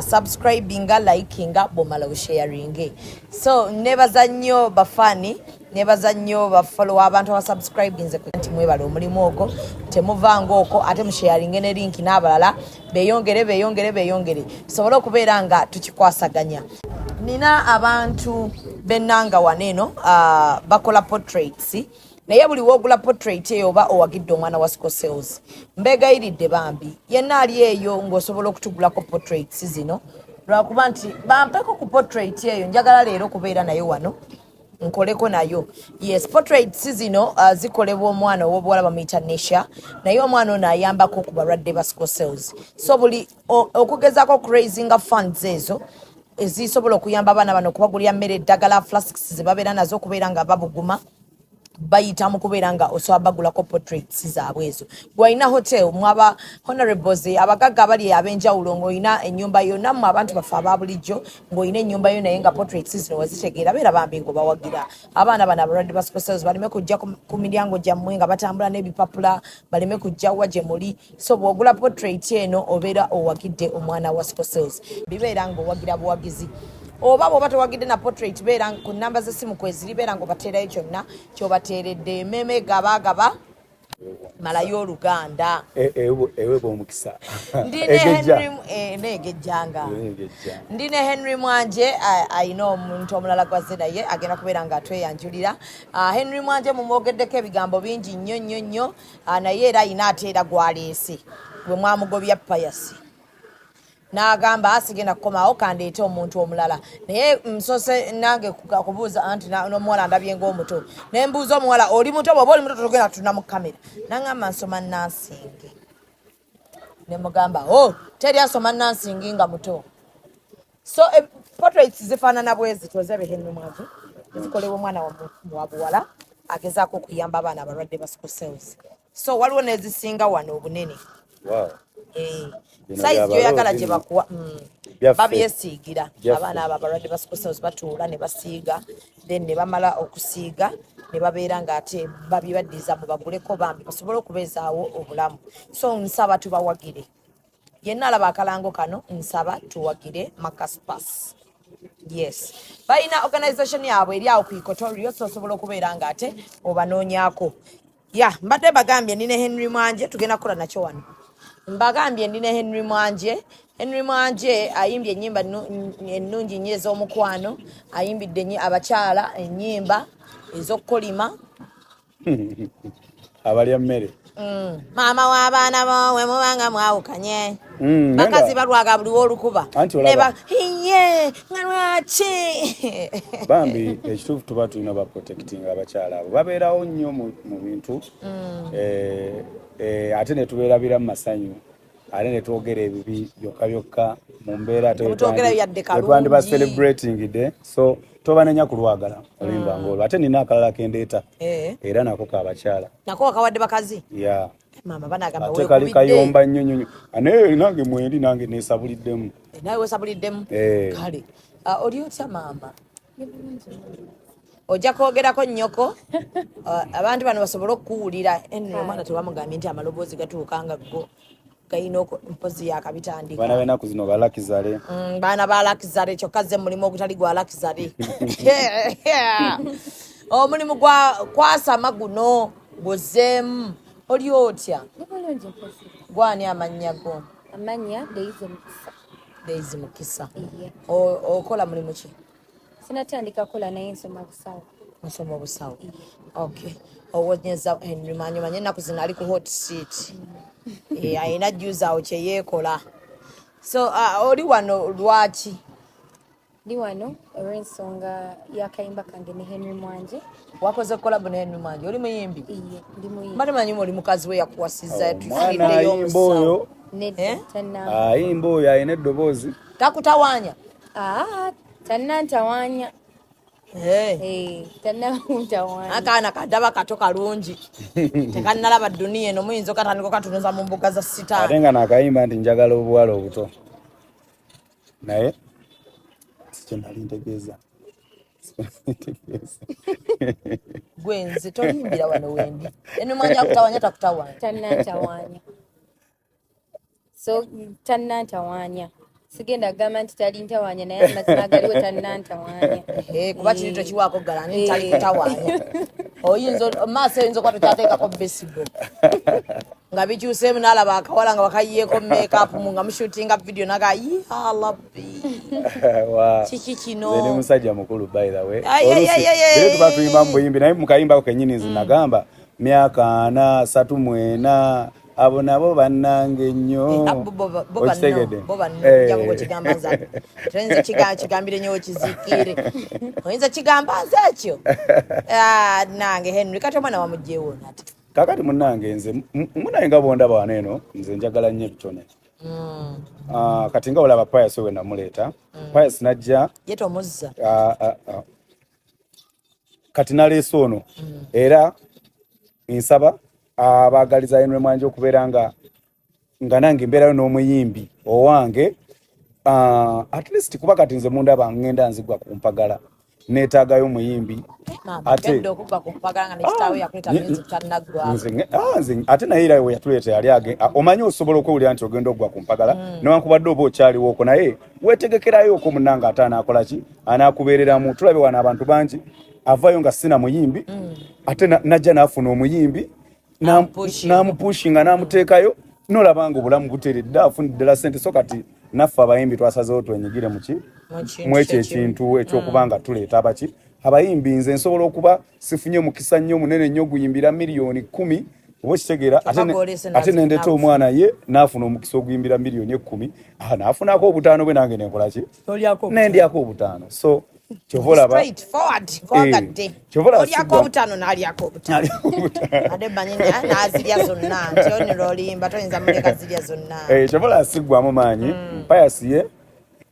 subscribinga, likinga, bomala sharinge. So nebaza nnyo bafani, nebaza nnyo bafollow abantu aba subscribe nze kwanti mwebala omulimu ogwo temuvanga okwo ate musharinge ne link n'abalala beyongere tusobole okubeera nga tukikwasaganya. Nina abantu bennanga waneno bakola portraits naye buli wogula portrait eyo oba owagidde omwana wa Siko Sales mbegayiridde bambi yenna ali eyo ng'osobola okutugulako portraits zino lwakuba nti bampeko ku portrait eyo njagala leero kubeera nayo wano nkoleko nayo. Yes, portraits zino zikolebwa omwana ow'obuwala bamuyita Nesha naye omwana ono ayambako ku balwadde ba Siko Sales. So buli okugezaako okuraisinga funds ezo ezisobola okuyamba abaana bano okubagulira mmere eddagala flasks ze babeera nazo okubeera nga babuguma bayita mu kubeera nga osobola bagulako portraits zaabwe ezo. Gwalina hotel mwaba honorables abagagga abali ab'enjawulo ng'olina ennyumba yonna mu abantu baffe aba bulijjo ng'olina ennyumba yo naye nga portraits zino wazitegeera beera bambi ng'obawagira abaana bano abalwadde ba Siko Sales baleme kujja ku miryango gyammwe nga batambula n'ebipapula baleme kujja wa gye muli. So bw'ogula portrait eno obeera owagidde omwana wa Siko Sales bibeera ng'owagira buwagizi oba bw'oba towagidde na portrait beera ku namba z'essimu kweziri beera ng'obateerayo kyonna ky'obateeredde meme gaba malayo Oluganda ewe b'omukisa ndine Henry negejjanga ndine Henry Mwanje ayina omuntu omulala gwaze naye agenda kubeera nga atweyanjulira. Henry Mwanje mumwogeddeko ebigambo bingi nnyo naye era ayina ateera gwaleese bwe mwamugobya payasi n'agamba asigenda kukomawo kandeete omuntu omulala naye nsose nange kubuuza anti n'omuwala ndabye ng'omuto ne mbuuza omuwala oli muto bw'oba oli muto togenda tuna mu kamera n'angamba nsoma Nansingi ne mugamba teri asoma Nansingi nga muto. So portraits zifaanana bwezi tozebe Henry Mwanje zikolebwa omwana wa buwala agezaako okuyamba abaana abalwadde ba Siko Sales. So waliwo n'ezisinga wano obunene. Size gyoyagala gye bakuwa babyesiigira abaana abo abalwadde ba Siko Sales batuula ne basiiga then ne bamala okusiiga ne babeera ng'ate babibaddiza mu baguleko bambi basobole okubeezaawo obulamu. So nsaba tubawagire yenna alaba akalango kano nsaba tuwagire Makaspas. Yes, balina organisation yaabwe eri awo ku Ikotorio so osobola okubeera ng'ate obanoonyaako. Mbadde bagambye nine Henry Mwanje tugenda kukola nakyo wano. Mbagambye ndine Henry Mwanje. Henry Mwanje ayimbye ennyimba ennungi nnyo ez'omukwano, ayimbidde abakyala ennyimba ez'okkolima abalya mmere maama w'abaana boowe mubanga mwawukanye bakazi balwaga buli w'olukuba neba iye nga lwaki bambi ekituufu tuba tulina ba protecting abakyala abo babeerawo nnyo mu bintu ate ne tubeerabira mu masanyu ate ne twogera ebibi byokka mu mbeera twandi celebrating day. So tobanenya kulwagala olimba ngolo ate nina akalala kendeeta era nako kabakyala nako akawadde bakazi mama banagamba wewe kali kayomba nnyo ane nange mwendi nange nesabuliddemu nawe wesabuliddemu kale oli otya mama ojja kwogerako nnyoko abantu bano basobole okuwulira eno omwana tebamugambye nti amaloboozi gatuukanga go gayina mpozi yakabitandika baana benaku zino balakizale baana balakizale kyokka ze mulimu ogutali gwa lakizale omulimu kwasama guno guzeemu oli otya gwani amannya go amanya Daisy Mukisa okola mulimu ki sinatandika kola naye nsoma obusawo okay owonyeza Henry manye ennaku zino ali ku hot seat ayina jjuuzaawo kye yeekola. So oli wano lwaki? Ndi wano olw'ensonga y'akayimba kange ne Henry Mwanje. Wakoze collab ne Henry Mwanje oli muyimbi? Iye ndi muyimbi. Mali manyi oli mukazi we yakuwasizza tufiddeyo omusawo ayimba oyo ayina eddoboozi takutawanya tannantawanya tannantawanya akaana kadaba kato kalungi tekannalaba dduniya eno muyinza okatandika okatunuza mu mbuga za sitaani ate nga nakayimba nti njagala obuwala obuto naye sikyo nali ntegeeza gwenzi tolimbira wano wendi eno mwanja akutawanya takutawanya tannantawanya so tannantawanya sigenda gamba nti tali ntawaanya naye amazima galiwo tannantawaanya kuba kiri tokiwaako ggala ni tali ntawaanya oyinza maaso oyinza okuba tokyateekako besigo nga bikyuseemu n'alaba akawala nga bakayiyeeko makeup nga mushutinga video naga yalabbi kiki kino ni musajja mukulu by the way olusi tuba tuyimba mu buyimbi naye mukayimbako kennyini nzi nagamba myaka 4 3 mwena abo nabo bannange nnyo okitegedde jango kigamba nze tuyinza kigambire nnyo okizikire oyinza kigamba nze ekyo nange Henry kati omwana wamugjeewo nati kakati munnange nze munaye nga bondaba wano eno nze njagala nnyo ebitone kati nga olaba Pius we namuleeta Pius najja yetomuzza kati naleese ono era nsaba abaagaliza Henry Mwanje okubeera nga nange mbeerayo n'omuyimbi owange at least kuba kati nze mundaba ngenda nzigwa ku mpagala neetaagayo omuyimbi ate ate naye era we yatuleeta yali omanyi osobola okwewulira nti ogenda okugwa ku mpagala newankubadde oba okyaliwooko naye weetegekerayooko munnanga ate anaakola ki anaakubeereramu tulabe wano abantu bangi avayo nga sina muyimbi ate najja naafuna omuyimbi namupushinga namuteekayo nolabanga obulamu buteredde afunidde la ssente so kati naffe abayimbi twasazeewo twenyigire mwekyo ekintu ekyokubanga tuleeta abaki abayimbi nze nsobola okuba sifunye mukisa nnyo munene nnyo guyimbira miliyoni 10 oba okitegeera ate nendeeta omwana ye naafuna omukisa oguyimbira miliyoni 10 naafunako obutaano bwe nange nenkola ki nendyako obutaano so chovolaba olyako obutaano n'alyako obutaano ate banyinya n'azirya zonna nti oni lwolimba toyinza muleka zirya zonna chovola asigwamu maanyi Pius ye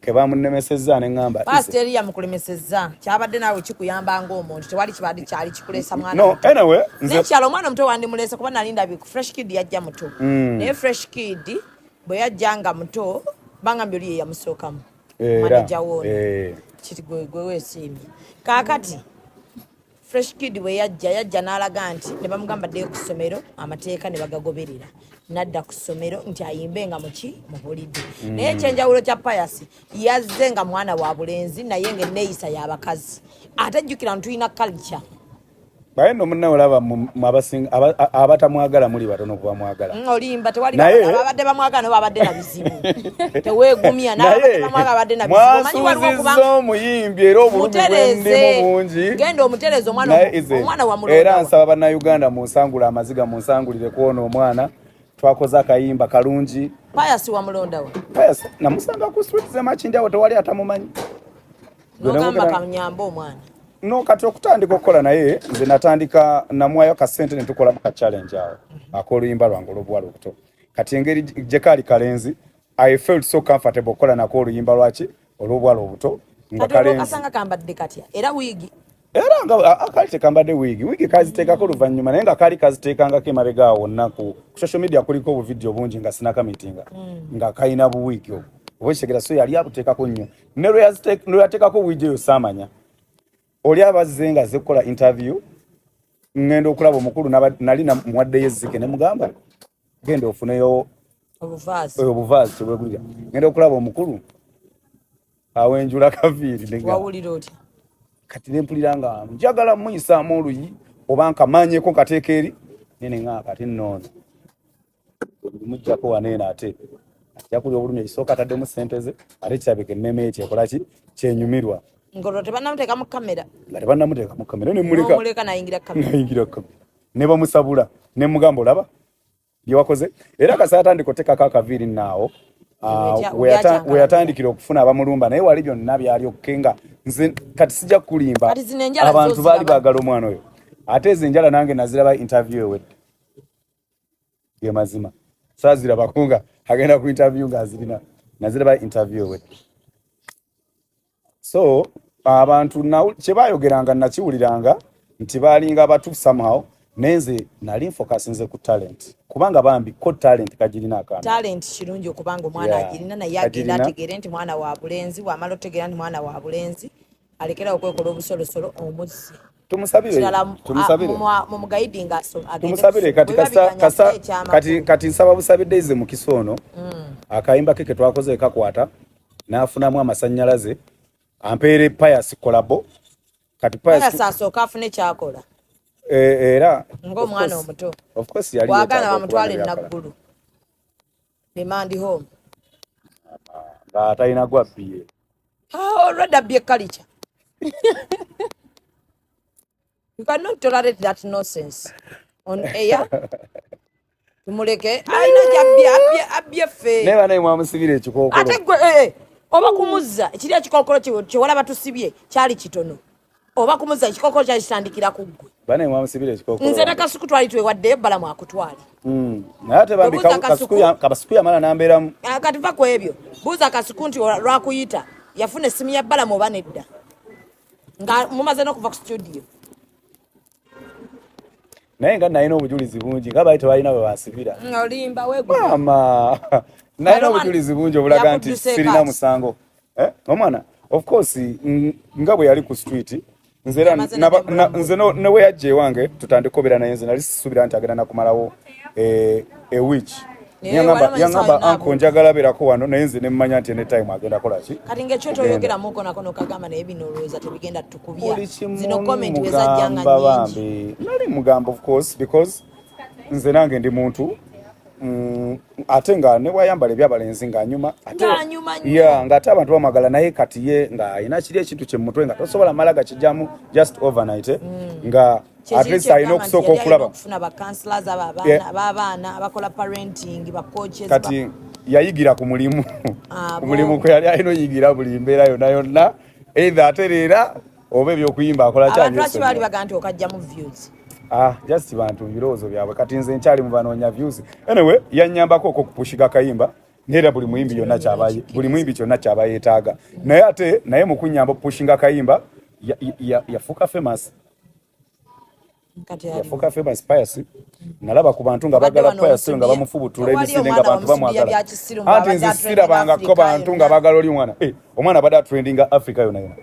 kebamunemesezza neŋŋamba Pastor eri yamukulemesezza kyabadde naawe kikuyamba ng'omuntu tewali kibadde kyali kikuleesa mwana no anyway nekyalo omwana omuto wandimulese kuba nali ndabye ku Fresh Kid yajja muto naye Fresh Kid bwe yajja nga muto bangambye oli ye yamusookamu manager wono kiti gwe weesiimye kaakati Fresh Kid bwe yajja n'alaga nti ne bamugamba ddeyo ku ssomero amateeka ne bagagoberera nadda ku ssomero nti ayimbe nga muhulidde naye ekyenjawulo kya Pius yazze nga mwana wa bulenzi naye ng'enneeyisa y'abakazi ate jjukira ntulina culture baye nno munnawe olaba abatamwagala muli batono kuba mwagala olimba tewali ababadde bamwagala nabo babadde na bizibu teweegumya n'ababadde bamwagala babadde na bizibu omanyi waliwo okuba omuyimbi era obulumi bwendimu bungi genda omutereze omwana wa mulonda era nsaba bannayuganda munsangule amaziga munsangulire kwona omwana twakoze akayimba kalungi Pius wa mulonda wa Pius namusanga ku street z'Emakindyawo tewali atamumanyi nogamba kamnyamba omwana no kati okutandika okukola naye nze natandika namwayo ka ssente ne tukola ka challenge awo akoluyimba lwange olw'obuwala obuto kati engeri gye kaali kalenzi I felt so comfortable okukola nako oluyimba lwaki olw'obuwala obuto nga kalenzi kasanga kambadde katya era wiigi era nga akali tekambadde wiigi kaziteekako oluvannyuma naye nga kaali kaziteekangako emabega awo wonna ku social media kuliko obuvidiyo bungi nga sinakamitinga nga kalina buwiigi obwo oba ekitegeera so yali abuteekako nnyo ne lwe yateekako wiigi eyo saamanya oli abazze nga azze kukola interview ngenda okulaba omukulu nali muwaddeyo ezzike ne mugamba genda ofuneyo obuvaazi tebwegulira ngenda okulaba omukulu awenjula kaviiri wawulira otya kati nempulira nga njagala muyisaamu oluyi oba nkamanyeko nkateeka eri nene nga kati nnoono mujjako waneena ate ajja kulya obulumi ekisooka ataddemu ssente ze ate kirabika emmeme ekyekolaki kyenyumirwa ngolo tebannamuteeka mu kamera nga tebannamuteeka mu kamera nemuleka nayingira kamera ne bamusabula ne mugamba olaba bye wakoze era kasaa atandika oteekako akaviiri naawo we yatandikira okufuna abamulumba naye wali byonna byali okukenga nze kati sijja kukulimba abantu baali baagala omwana oyo ate ezo enjala nange naziraba interview ewedde ge mazima saazirabako nga agenda ku interview ngaazirina naziraba interview ewedde so abantu kye baayogeranga nakiwuliranga nti baalinga abatu somehow nenze nali focus nze ku talent kubanga bambi ko talent kagirina akantu talent kirungi okubanga omwana agirina naye agenda ategere nti mwana wa bulenzi wamala otegera nti mwana wa bulenzi alekera okwekola obusolosolo omuzzi tumusabire mu guiding tumusabire kati nsaba busabidde ize mu kisono akayimba keke twakoze kakwata n'afunamu amasannyalaze ampeere Pius kolabo kati Pius asooka afune kyakola era ng'omwana omuto of course yali wagana bamutwale naggulu demand home nga talina gwa bbiye already abye culture you cannot tolerate that nonsense on air tumuleke aina abye fe neba naye mwamusibira ekikookolo ate gwe oba kumuzza ekiri ekikookolo kyewalaba tusibye kyali kitono oba kumuzza ekikookolo kyali kitandikira ku ggwe banaye mwamusibira ekikookolo nze ne Kasuku twali twewaddeyo balamu akutwale naye ate bambi Kasuku yamala nambeeramu kati va ku ebyo buuza Kasuku nti lwakuyita yafuna essimu ya balamu oba nedda nga mumaze n'okuva ku studio naye nga nalina obujulizi bungi nga baali tebalina bwe basibira olimba mama nalina obujulizi bungi obulaga nti sirina musango omwana of course nga bwe yali ku street nze newe yajja ewange tutandika obeera naye nze nali sisuubira nti agenda nakumalawo ewich yangamba anko njagala beerako wano naye nze nemmanya nti ne time agenda kolaki kati ngaekyoto oyogeramuko nako nokagamba naye bino olowooza tebigenda tukubya zino comment wezajjanga nyingi nali mugamba of course because nze nange ndi muntu ate nga ne bwayambala ebyabalenzi ng'anyuma ng'ate abantu bamwagala naye kati ye ng'ayina kiri ekintu kye mutwe nga tosobola mala gakijjamu just overnight nga at least alina okusooka okulaba okufuna bakansilas ababaana abakola parenting bacoaches kati yayigira ku mulimu ku mulimu kwe yali alina oyigira buli mbeera yonna yonna either atereera oba ebyokuyimba akola abantu lwaki baali bagaa nti okajjamu views just bantu birowoozo byabwe kati nze nkyali mu banoonya views anyway yannyambako okupushiga kayimba neera buli muyimbi kyonna kyaba yeetaaga naye mu kunnyamba okupushinga kayimba yafuuka famous Pius nalaba ku bantu nga bagala Pius nga bamufubutula ebisinde nga bantu bamwagala anti nze sirabangako bantu nga bagala oli omwana badde atrendinga Africa yonna yonna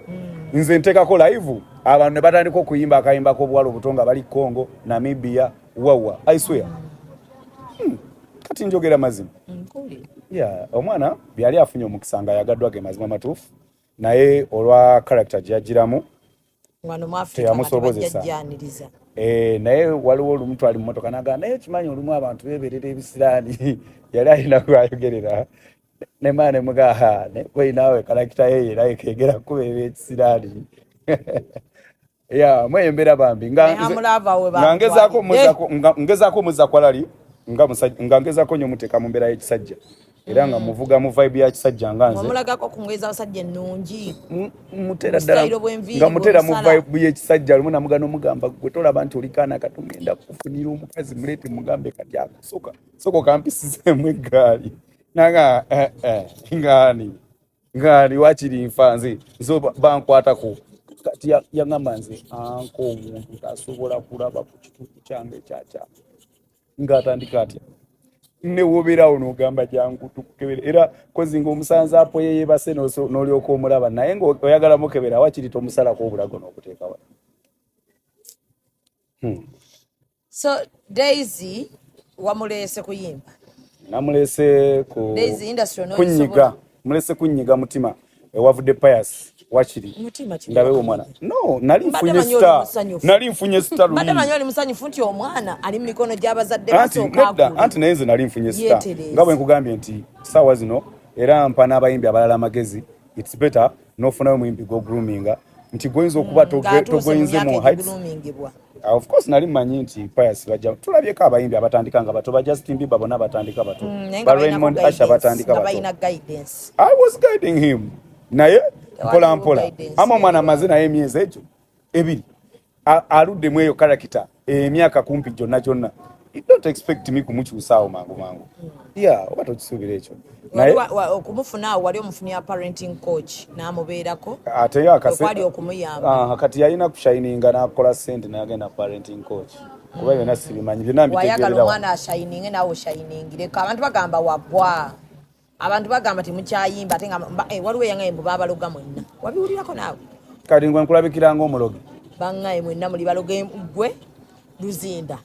nze nteekako live abantu ne batandika okuyimba akayimba k'obuwala obuto nga bali Congo Namibia wawa I swear kati njogera mazima omwana byali afunye omukisa nga yagaddwa ge mazima matuufu naye olwa character gyagiramu teyamusobozesa naye waliwo olumu twali mu mmotoka nagaa naye kimanyi olumu abantu beeberera ebisiraani yali alina gwayogerera nemana nemugaha naawe kalakita yeye naye kegera kubeera ekisiraani mweyembera bambi ngezaako omuzza kwalali nga ngezaako nyo muteeka mu mbeera y'ekisajja era nga muvuga mu vibe ya kisajja nga nze omulagako kungeza abasajja ennungi mutera ddala nga mutera mu vibe y'ekisajja lumu namugana omugamba gwe tolaba nti olikaana katugenda kufunira omukazi muleete mugambe kati akasoka soko kampisizeemu eggaali naga ngaani wakiri nfa nze bankwatako kati yaŋŋamba nze anko omuntu tasobola kulaba ku kitundu kyange ekyakyama ng'atandika atya newobeerawo n'ogamba jangu tukukebere era kozi ng'omusanze apo yeebase n'olyoka omulaba naye ng'oyagala mukebera wakiri tomusalako obulago n'okuteekawa. So Daisy wamuleese kuyimba? Namuleese kunyiga, mulese kunyiga mutima ewavudde Pius wakiri ndabewo omwana no nali nfunye star badde manyo ali musanyufu nti omwana ali mu mikono gy'abazadde basooka anti naye nze nali nfunye star nga bwe nkugambye nti saawa zino era mpa n'abayimbi abalala amagezi it's better n'ofunayo muyimbi go groominga nti goyinza okuba togoyinze mu heights. Of course nali manyi nti Pius bajja tulabyeko abayimbi abatandika nga bato ba Justin Bieber bonna batandika bato ba Raymond Asha batandika bato I was guiding him naye mpola mpola ama omwana amaze naye emyezi egyo ebiri aluddemu eyo karakita emyaka kumpi gyonna you don't expect me kumukyusaawo mangu oba tokisuubira ekyo naye okumufuna wali omufunia parenting coach n'amubeerako ate okwali okumuyamba kati yalina kushininga n'akola ssente n'agenda parenting coach kuba byonna sibimanyi byonna mbitegeerera wayagala omwana ashininge naawe oshiningireko abantu bagamba wagwa abantu bagamba temukyayimba ate waliwo eyaŋŋayembu baabaloga mwenna wabiwulirako naawe kati ngwe nkulabikira ng'omulogi baŋŋaye mwenna muli baloga gwe Luzinda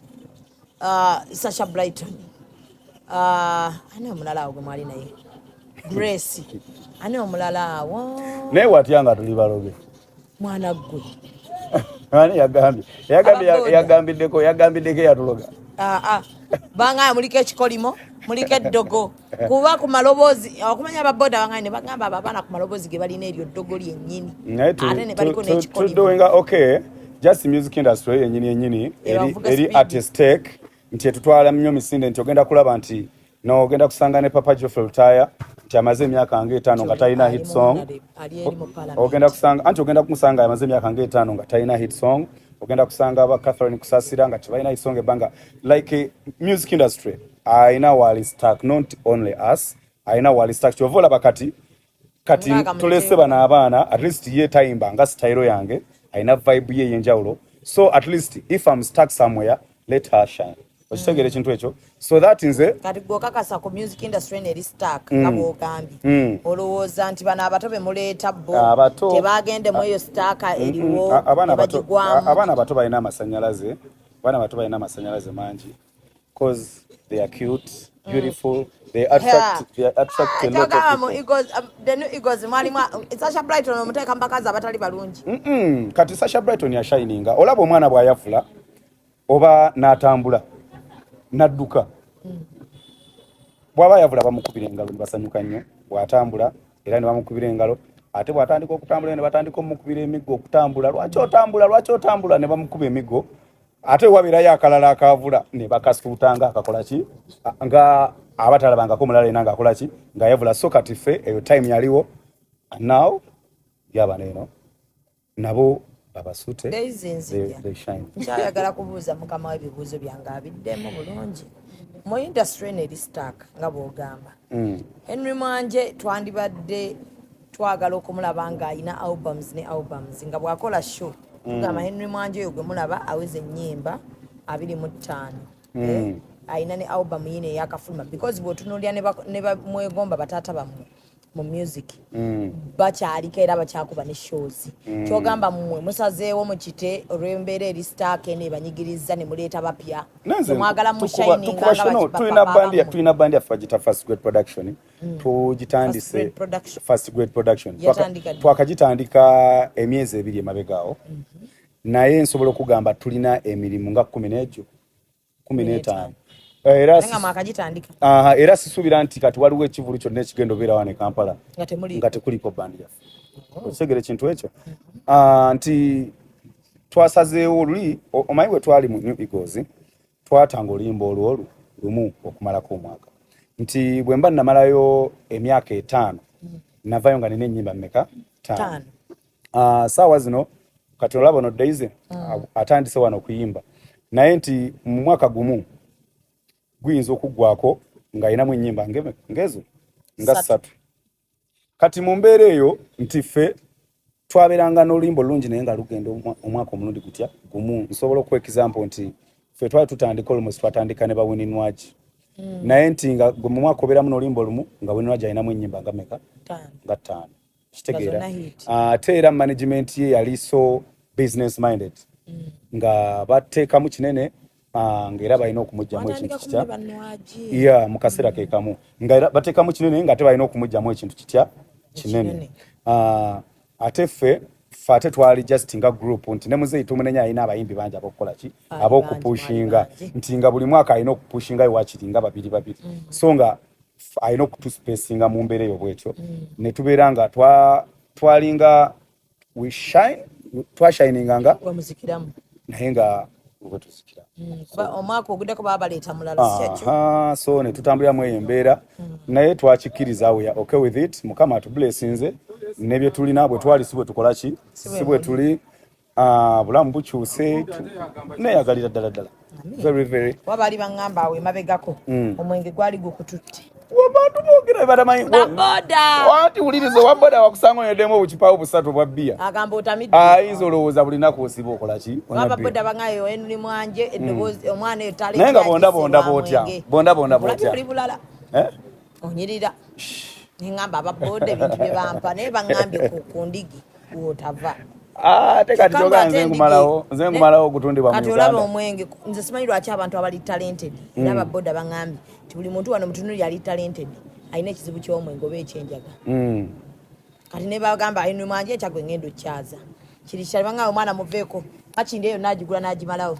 Sasha Brighton ani omulala awo gwe mwali naye Grace ani omulala awo naye watyanga tuli balobe mwana gwe ani yagambiddeko yatuloga bangaya muliko ekikolimo muliko eddogo kuba ku maloboozi okumanya ababoda bangaya ne bagamba abaana ku maloboozi ge balina eryo ddogo lyennyini ate ne baliko n'ekikolimo okay just music industry yennyini eri at stake nti etutwala nnyo misinde nti ogenda kulaba nti ogenda kusanga ne Papa Geoffrey Lutaya nti amaze emyaka nga 5 nga talina hit song ogenda kumusanga amaze emyaka nga 5 nga talina hit song ogenda kusanga aba Catherine Kusasira nga tebalina hit song ebanga like music industry aina wali stuck not only us aina wali stuck chovola bakati kati tulese bana abaana at least ye tayimba nga style yange aina vibe ye yenjawulo so at least if I'm stuck somewhere let her shine okitegere ekintu ekyo so that nze kati gwokakasa ku music industry neri stuck nga bwogambye olowooza nti bano abato be muleeta bo tebagende mu eyo stuck eriwo abaana abato balina amasanyalaze mangi because they are cute beautiful they attract a lot of people. The new Eagles Sasha Brighton omuteka mbakazi abatali balungi kati Sasha Brighton ya shininga olaba omwana bwayafula oba n'atambula nadduka bwaba yavula bamukubira engalo basanyuka nnyo bw'atambula era ne bamukubira engalo ate bw'atandika okutambula ne batandika omukubira emiggo okutambula lwaki otambula ne bamukuba emiggo ate wabirayo akalala akavula ne bakasuutanga akakola ki nga abatalabangako mulala ena ng'akola ki nga yavula so kati ffe eyo time yaliwo now yaba neeno nabo babasute they shine. Nkyayagala kubuuza mukama w'ebibuuzo byange abiddemu bulungi mu industry neri stuck nga bw'ogamba Henry Mwanje twandibadde twagala okumulaba ng'ayina albums nga bw'akola show tugamba Henry Mwanje oyo gwe mulaba aweze ennyimba 25 ayina ne album yine eyakafuluma because bw'otunuulira ne bamwegomba bataata bammwe mu music bakyaliko era bakyakuba ne shows kyogamba mmwe musazeewo mu kite olw'embeera eri stark ene banyigiriza ne muleeta bapya mwagala mu shining tulina bandi yaffe bagita first grade production tugitandise first grade production twakagitandika emyezi 2 emabegaawo naye nsobola okugamba tulina emirimu nga 15 era sisuubira nti kati waliwo ekivulu kyonna ekigenda obeera wane Kampala nga tekuliko bandi yaffe okisegera ekintu ekyo nti twasazeewo luli omanyi bwe twali mu New Eagles twatanga oluyimba olwo lumu okumalako omwaka nti bwe mba namalayo emyaka 5 navayo nga nina ennyimba mmeka 5 saawa zino kati olaba ono Daisy atandise wano okuyimba naye nti mu mwaka gumu guyinza okuggwako ng'ayinamu ennyimba ngezo nga 3 kati mu mbeera eyo nti ffe twabeeranga n'oluyimba olulungi naye nga lugenda omwaka omulundi gutya gumu nsobola okuwa example nti ffe twali tutandika olumosi twatandika ne bawini Lwaki naye nti nga mu mwaka obeeramu n'oluyimba olumu nga Wini Lwaki ayinamu ennyimba nga meka nga 5 kitegeera ate era management ye yali so business minded nga bateekamu kinene ngera balina okumugyamu ekintu kitya mu kaseera ke kamu nga bateekamu kinene nga ate balina okumugyamu ekintu kitya kinene ate ffe ate twali just nga group nti ne muzeeyi tumunenya alina abayimbi bangi abokukola ki ab'okupushinga nti nga buli mwaka alina okupushinga ewakiri nga 2 so nga alina okutuspacinga mu mbeera eyo bwetyo ne tubeera nga twalinga twashininganga naye nga tuzikira omwaka oguddeko baba baleeta mulala so ne tutambuliramu eyo embeera naye twakikkiriza we are okay with it mukama atublessinze nebye tulina bwe twali si bwe tukola ki si bwe tuli bulamu bukyuse neyagalira ddala very wabali baŋŋamba awo emabegako omwenge gwali gukututte wabantu boogera batamanyi wati wuliriza waboda wakusanga onyeddemu obukipawo 3 bwa bbiya agamba otamidde ayinza olowooza bulinaku osiba okola ki wababoda bangayo Henry Mwanje eddoboozi omwana eyo talenti naye nga bonda botya bulala onyirira neŋŋamba ababoda ebintu bye bampa naye baŋŋambye ku ndigi wotava ate kati kyoga nze nkumalawo okutundibwa mu Uganda kati olaba omwenge nze simanyi lwaki abantu abali talented era ababoda baŋŋambye nti buli muntu wano mutunuli ali talented ayina ekizibu ky'omwenge oba ekyenjaga kati ne bagamba ayina Mwanje ekyagwe ngendo kyaza kiri kyalibanga omwana muveeko makindi eyo n'agigula n'agimalawo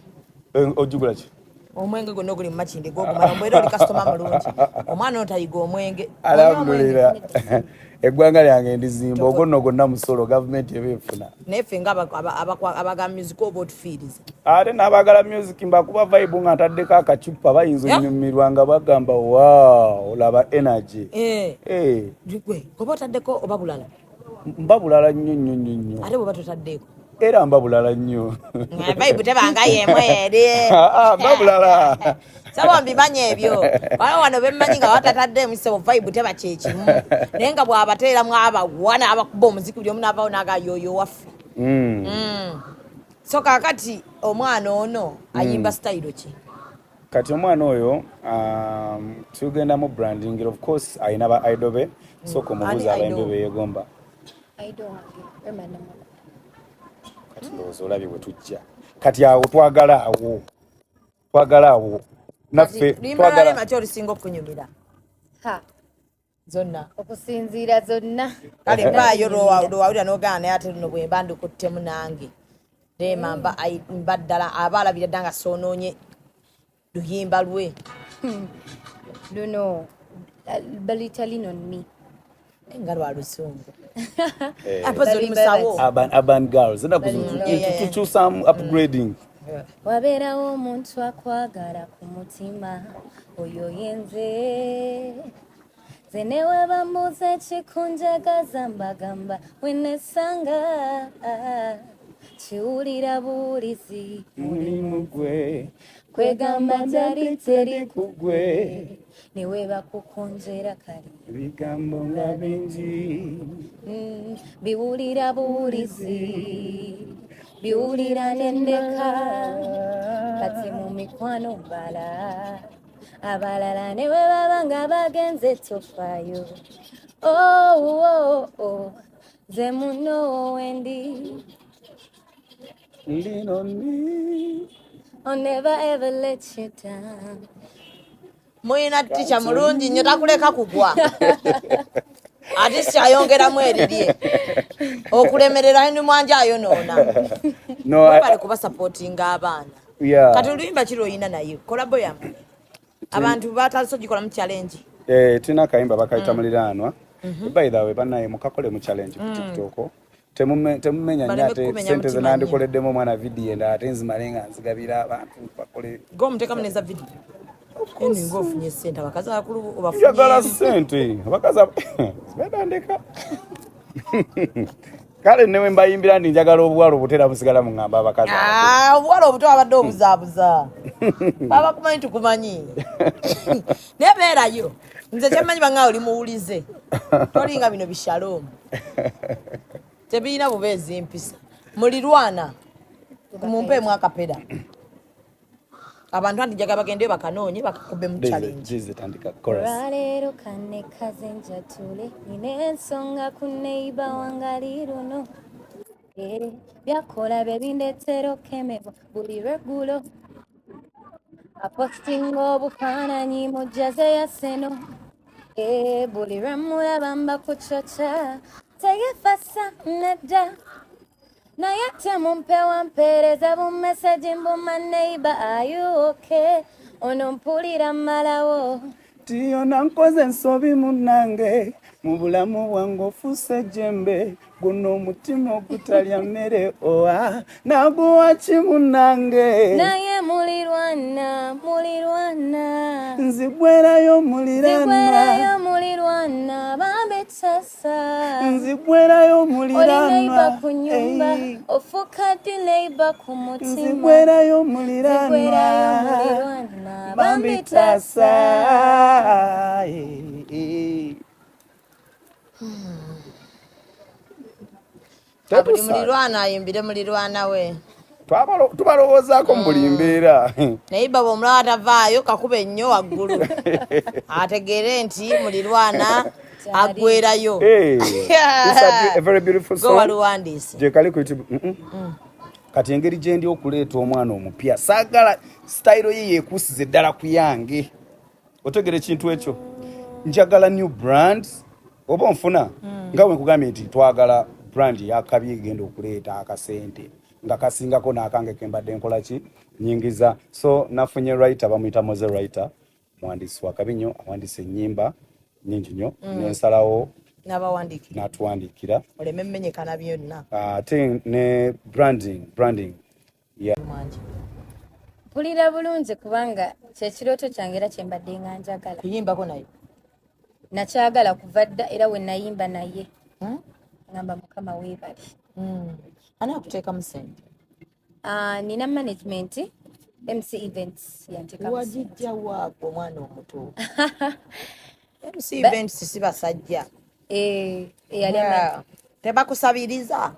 ojugula ki omwenge gonna oguli mu makindi gw'ogumala mbeera oli kasitoma mulungi omwana ono tayiga omwenge alhamdulillah eggwanga lyange ndizimba ogwo gonna musolo gavumenti ebeefuna naye ffe nga abagamba music oba otufiiriza ate n'abagala music mbakuba vibe nga ntaddeko akacupa bayinza onyumirwa nga bagamba wow olaba energy gwe oba otaddeko oba bulala mba bulala nnyo ate bweba totaddeeko era mba bulala nnyo vibe tebanga yemwe eri mba bulala sabo mbimanya ebyo wano bemmanyi nga batatadde musebo vibe teba kyekimu naye nga bw'abateeramu abawana abakuba omuziki buli omu n'avaawo n'agayoyo waffe so kakati omwana ono ayimba style ki kati omwana oyo tugenda mu branding of course ayina ba idol be so kumubuuza abayimbi be yegomba idol wange kati ndowooza olabye bwe tujja kati awo twagala awo naffe twagala makyo olisinga okunyumira zonna okusinziira zonna kale mpaayo lwawulira n'ogana naye ate luno bwe mba ndikuttemu nange Rema mba ddala aba alabira dda nga soonoonye luyimba lwe luno balita lino nni nga lwa lusungu urban girls tukyusa upgrading wabeerawo omuntu akwagala ku mutima oyo yenze ze ne webamuuza ekikunjagaza mbagamba wenesanga kiwulira buwulizi mulimu gwe kwegamba tali teri ku gwe ne webakukonjera kali ebigambo nga bingi biwulira buwulizi biwulira nendeka kati mu mikwano mbala abalala ne bwe baba nga bagenze tofaayo ze muno wendi lino ni I'll never ever let you down. Muyina ticha mulungi nnyo takuleka kugwa ate kyayongeramu erirye okulemerera ndi Mwanje ayonoona bali kuba supportinga abaana kati oluyimba kiri oyina naye kolabo yamu abantu batasogikola mu challenge tina kayimba bakayita muliraanwa by the way banaye mukakole mu challenge ku TikTok temumenya nyate sente zenandikoleddemu omwana video enda ate nzimalenga nzigabira abantu bakole go muteka muneza video eni ngofunye sente abakazi akulu obafunye yagala sente abakazi zibadandeka kale newe mbayimbira ndi njagala obwalo obutera busigala mu ngamba abakazi obwalo obuto abadde obuzaabuza baba kumanyi tukumanyi nebeerayo nze kyemmanyi banga oli muwulize tolinga bino bishalomu tebirina bubeezi mpisa mulirwana mumpeemu akapeda abantu andijaga bagende bakanoonye bakakube mu challenge olwaleero kane kaze njatule nina ensonga ku neiba wangali luno byakola bebindetera okemebwa buli lweggulo apostinga obufaananyi mujjaze ya seno buli lwemulaba mba kucoca tegefasa nedda naye temumpewa mpeereza bumeseji mbuma neiba ayuoke ono mpulira mmalawo tiyona nkoze ensobi munnange mu bulamu bwange ofuuse ejjembe guno omutima ogutalya mmere owa naguwa ki munnange naye mulirwana nzigwerayo mulirwana bambetasa nzigwerayo mulirwana neiba ku nyumba ofuka di neiba ku mutima nzigwerayo mulirwana bambetasa buli mulirwana ayimbire mulirwana we tubalowoozaako mu buli mbeera naye baba omulala atavaayo kakuba ennyo waggulu ategeere nti mulirwana aggwerayo waluwandiise gyekali kati engeri gye ndi okuleeta omwana omupya saagala sitayiro ye yeekuusiza eddala ku yange otegera ekintu ekyo njagala new brands oba nfuna nga we nkugambye nti twagala brand yakabi egenda okuleeta akasente nga kasingako n'akange kembadde nkola ki nyingiza so nafunye writer bamuyita Moze writer muwandiisi wa kabi nnyo awandiisa ennyimba nnyingi nnyo n'ensalawo n'atuwandiikira oleme mmenyekana byonna ate ne branding yeah. Mpulira bulungi kubanga kyekirooto kyange era kyembadde nga njagala kuyimbako naye nakyagala kuva dda era we nayimba naye ngamba mukama weebale ani akuteekamu sente nina management MC events wajijja waako omwana omuto MC events si basajja tebakusabiriza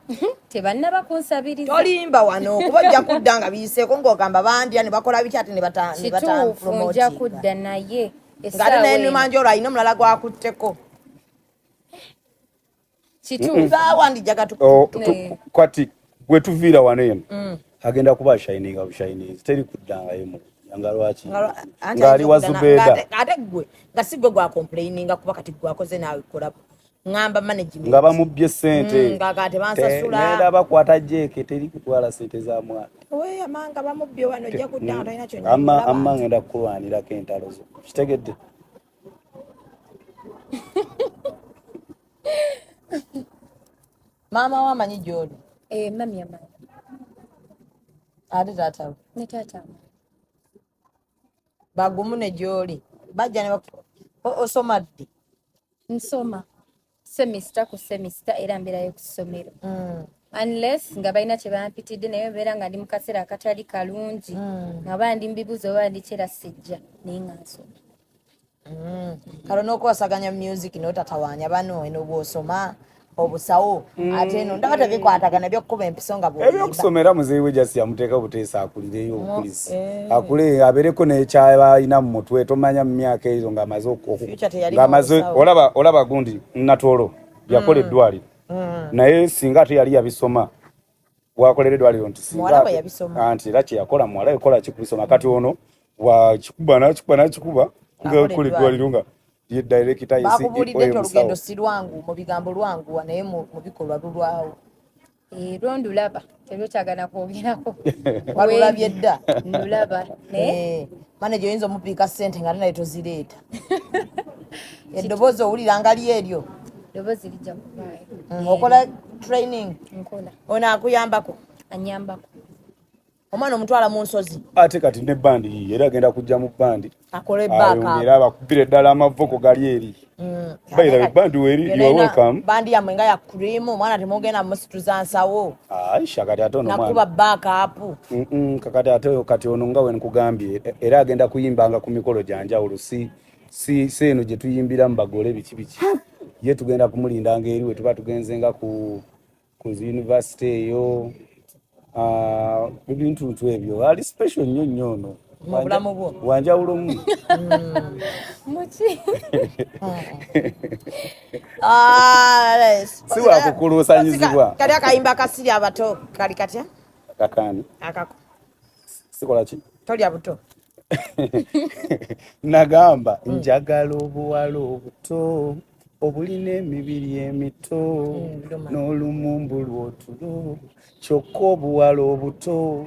tebannaba kunsabiriza tolimba wano kuba ojja kudda nga biyiseeko ng'ogamba bandya ne bakola biki ate ne kituufu nja kudda naye ng'ate naye numanja olwo alina omulala gwakutteko kituufu wandijjaga kwati gwe tuviira wano eno agenda kuba shininga bushinizi teri kuddangayo mu nga lwaki ng'ali wa Zubedah ate gwe nga si gwe gwa complaininga kuba kati gwakoze naawe kolabo ngamba management nga bamubbye ssente nga tebansasula era bakwata jeeke teri kutwala ssente za mwana we amanga bamubbye wano ojja kudda nga talina kyonna amma ngenda kukulwanirako entalo zo kitegedde maama we amanyi gy'oli mami amanyi ate taatawe ne taata bagumu ne gy'oli bajja ne osoma ddi nsoma semester ku semester era mbeerayo ku ssomero unless nga balina kye bampitidde naye mbeera nga ndi mu kaseera akatali kalungi nga bandi mbibuuza oba ndikyera sijja naye nga nsoma kalo n'okuwasaganya music n'otatawaanya bano eno bw'osoma obusawo ate eno ndaba tebikwatagana byokkuba empiso nga ebyokusomera muzeewe jasi yamuteeka buteesa akulireyo obukulisi akule abeereko n'ekyaba alina mu mutwe tomanya mu myaka ezo ng'amaze olaba gundi Natoolo yakola eddwaliro naye singa ate yali yabisoma wakolera eddwaliro nti anti era kyeyakola muwala ekola kikubisoma kati ono wakikuba nakikuba ngakola eddwaliro nga ye director bakubulidde olugendo si lwangu mu bigambo lwangu naye mu bikolwa lulwawo lwondulaba tebyotagana kwogerako walulabye dda ndulaba naye manager oyinza omupiika ssente nga naye tozireeta eddoboozi owulira nga lyeryo eddoboozi lijja kuvaayo okola training nkola ono akuyambako anyambako omwana omutwala mu nsozi ate kati ne bandi era agenda kujja mu bandi akola ebbaaka era bakubira eddala amavoko gali eri bayira bandi weri you are welcome bandi yamwe nga ya cream omwana temugenda musituza nsawo aisha kati ate ono nakuba baaka apu kakati ate kati ono nga we nkugambye era agenda kuyimbanga ku mikolo gyanjawulo si eno gye tuyimbira mu bagole biki ye tugenda kumulindanga eri we tuba tugenze nga ku university eyo ebintu ebyo ali special nnyo ono mu bulamu bwo wanjawulo mu muki si wakukuluusanyizibwa kali akayimba kasiri abato kali katya kakani akako sikola ki tolya buto nagamba njagala obuwala obuto obulina emibiri emito n'olumumbu lwotulo kyokka obuwala obuto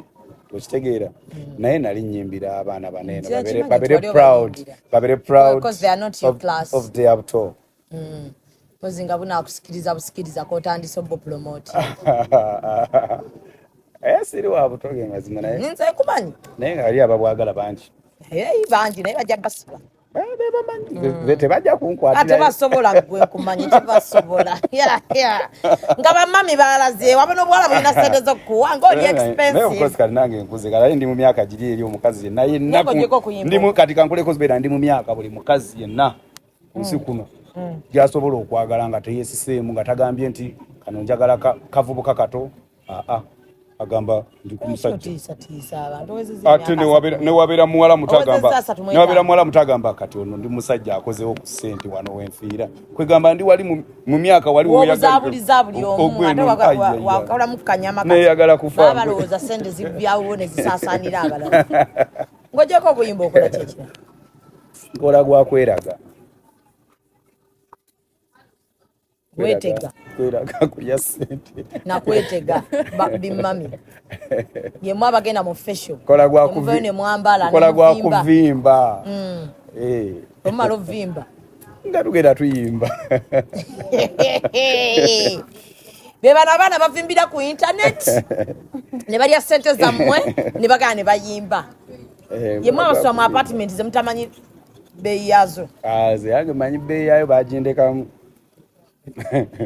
okitegeera naye nali nyimbira abaana baneeno babere proud of the abuto pozi nga bunakusikiriza kotandisa obo promote siri wa buto ge mazima naye nze kumanyi naye nga ali ababwagala bangi bangi naye bajja basiba tebajja kunkwatira tebasobola gwe kumanyi tebasobola nga bamami balaze waba n'obuwala bulina sente z'okuwa ng'oli expensive kati nange nkuze kale ndi mu myaka giri eri omukazi yenna ndimu kati kankuleko Zubedah ndi mu myaka buli mukazi yenna nsi kuno gyasobola okwagala nga teyesiseemu nga tagambye nti kano njagala kavubuka kato agamba ndi kumusajja ate newabeera muwala mutagamba kati ono ndi musajja akozewo ku ssente wano wenfiira kwegamba ndi wali mu myaka wali wobuzabuliza buli omu ate wakolamu kanyama neyagala kufa balowooza ssente zibyawo ne zisaasaanira abalala ng'ogyeko obuyimba okola kyekira nkola gwakweraga Kwetega. Kweraga kulya sente. Na kwetega bimami. Ye mwaba genda mu fashion. Kola gwa kuvimba. Kola gwa kuvimba. Omalo vimba. Nga tugenda tuyimba. Bebana bana bavimbira ku internet. Ne balya sente zammwe ne bagana ne bayimba. Ye mwaba swa mu apartment ze mutamanyi bei yazo. Ze yange manyi bei yayo bajindekamu.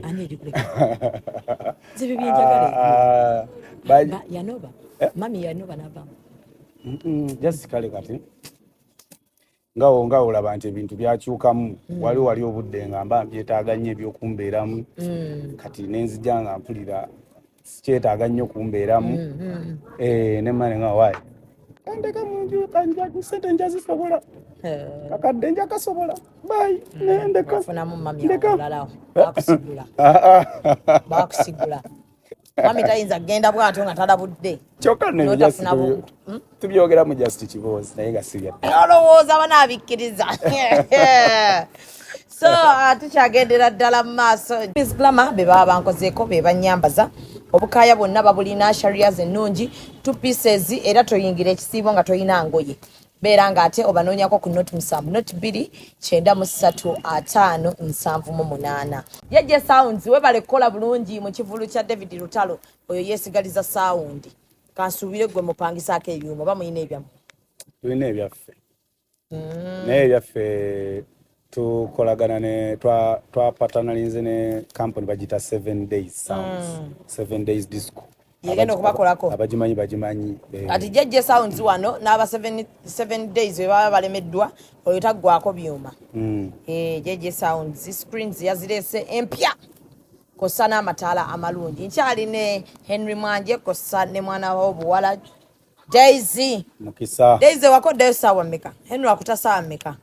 Ani dikuleka. Zibi byenjagale. Yanoba. Mami yanoba naba. Just kale kati. Nga olaba nti ebintu byakyukamu wali obudde ngamba byetaaga nnyo ebyokumbeeramu kati nenzija nga mpulira sikyetaaga nnyo kumbeeramu ne mmane nga waayi kandeka munju kanja sente njazisobola kakadde njakasobola bayi nendeka funamu mami olalawo bakusigula mami tayinza genda bwato nga talabudde kyokka ne tubyogera mu just kibozi naye nga sirya olowooza banaabikkiriza so tukyagendera ddala mu maaso Miss Glamour be baba bankozeeko be banyambaza obukaaya bwonna babulina sharias ennungi 2 pieces era toyingira ekisiibo nga toyina ngoye beera ng'ate obanoonyako ku noti 7 noti 2 935778 yajja sounds webale kukola bulungi mu kivulu kya David Lutalo oyo yeesigaliza sound kansuubire gwe mupangisaako ebyuma bamuyina ebyamu tulina ebyaffe naye ebyaffe tukolagana ne twapatanalinze ne company bagita 7 days sounds 7 days disco yegenda okubakolako bagimanyi kati jjajja sounds wano n'aba 7 days we baba balemeddwa oyo taggwako byuma jjajja sounds screens yazireese empya kossa n'amataala amalungi nkyali ne Henry Mwanje kossa ne mwana w'obuwala Daisy mukisa Daisy wakoddeyo ssaawa mmeka Henry wakuta ssaawa mmeka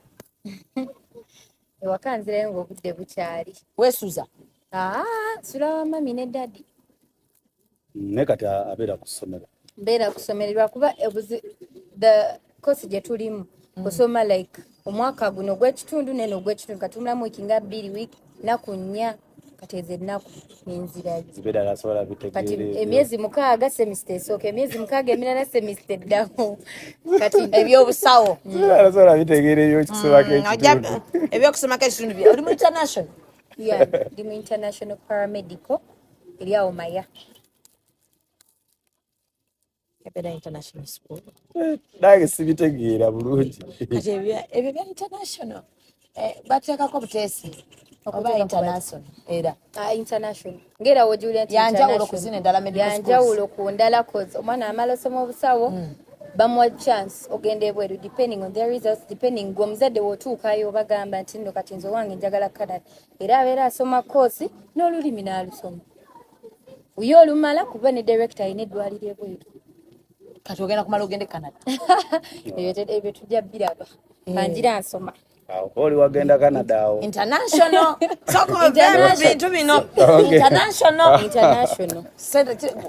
ewaka nzirayo ng'obudde bukyali weesuza sula mami ne daddy ne kati abeera ku ssomero mbeera kusomererwa kuba the course gye tulimu kusoma like omwaka guno gw'ekitundu neno gw'ekitundu katumulamu wiki nga 2 week naku 4 kateze ennaku nenzirayo zibeera nasobola bitegeere kati emyezi 6 semester esooka emyezi 6 emirala semester eddamu kati ebyobusawo nasobola bitegeere ebyokusomako ekitundu ebyokusomako ekitundu bye oli mu international ndi mu international paramedical eri awo maya Ebeda International School. Nange sibitegeera bulungi. Kati ebyo bya international. Bateekako buteesi. Oba international. Era. International. Ngera wojulia nti yanjawulo kuzina endala medical schools. Yanjawulo ku ndala cause omwana amala osoma obusawo bamuwa chance ogenda ebweru depending on their results depending gw'omuzadde w'otuukayo bagamba nti nno kati nze wange njagala Canada. Era abeera asoma course n'olulimi n'alusoma. Uyo olumala kuba ne director ayina eddwaliro ebweru. Kati ogenda kumala ogende Canada. Ebyo tujja biraba. Kanjira nsoma. Oli wagenda Canada awo. International. Soko bintu bino. International.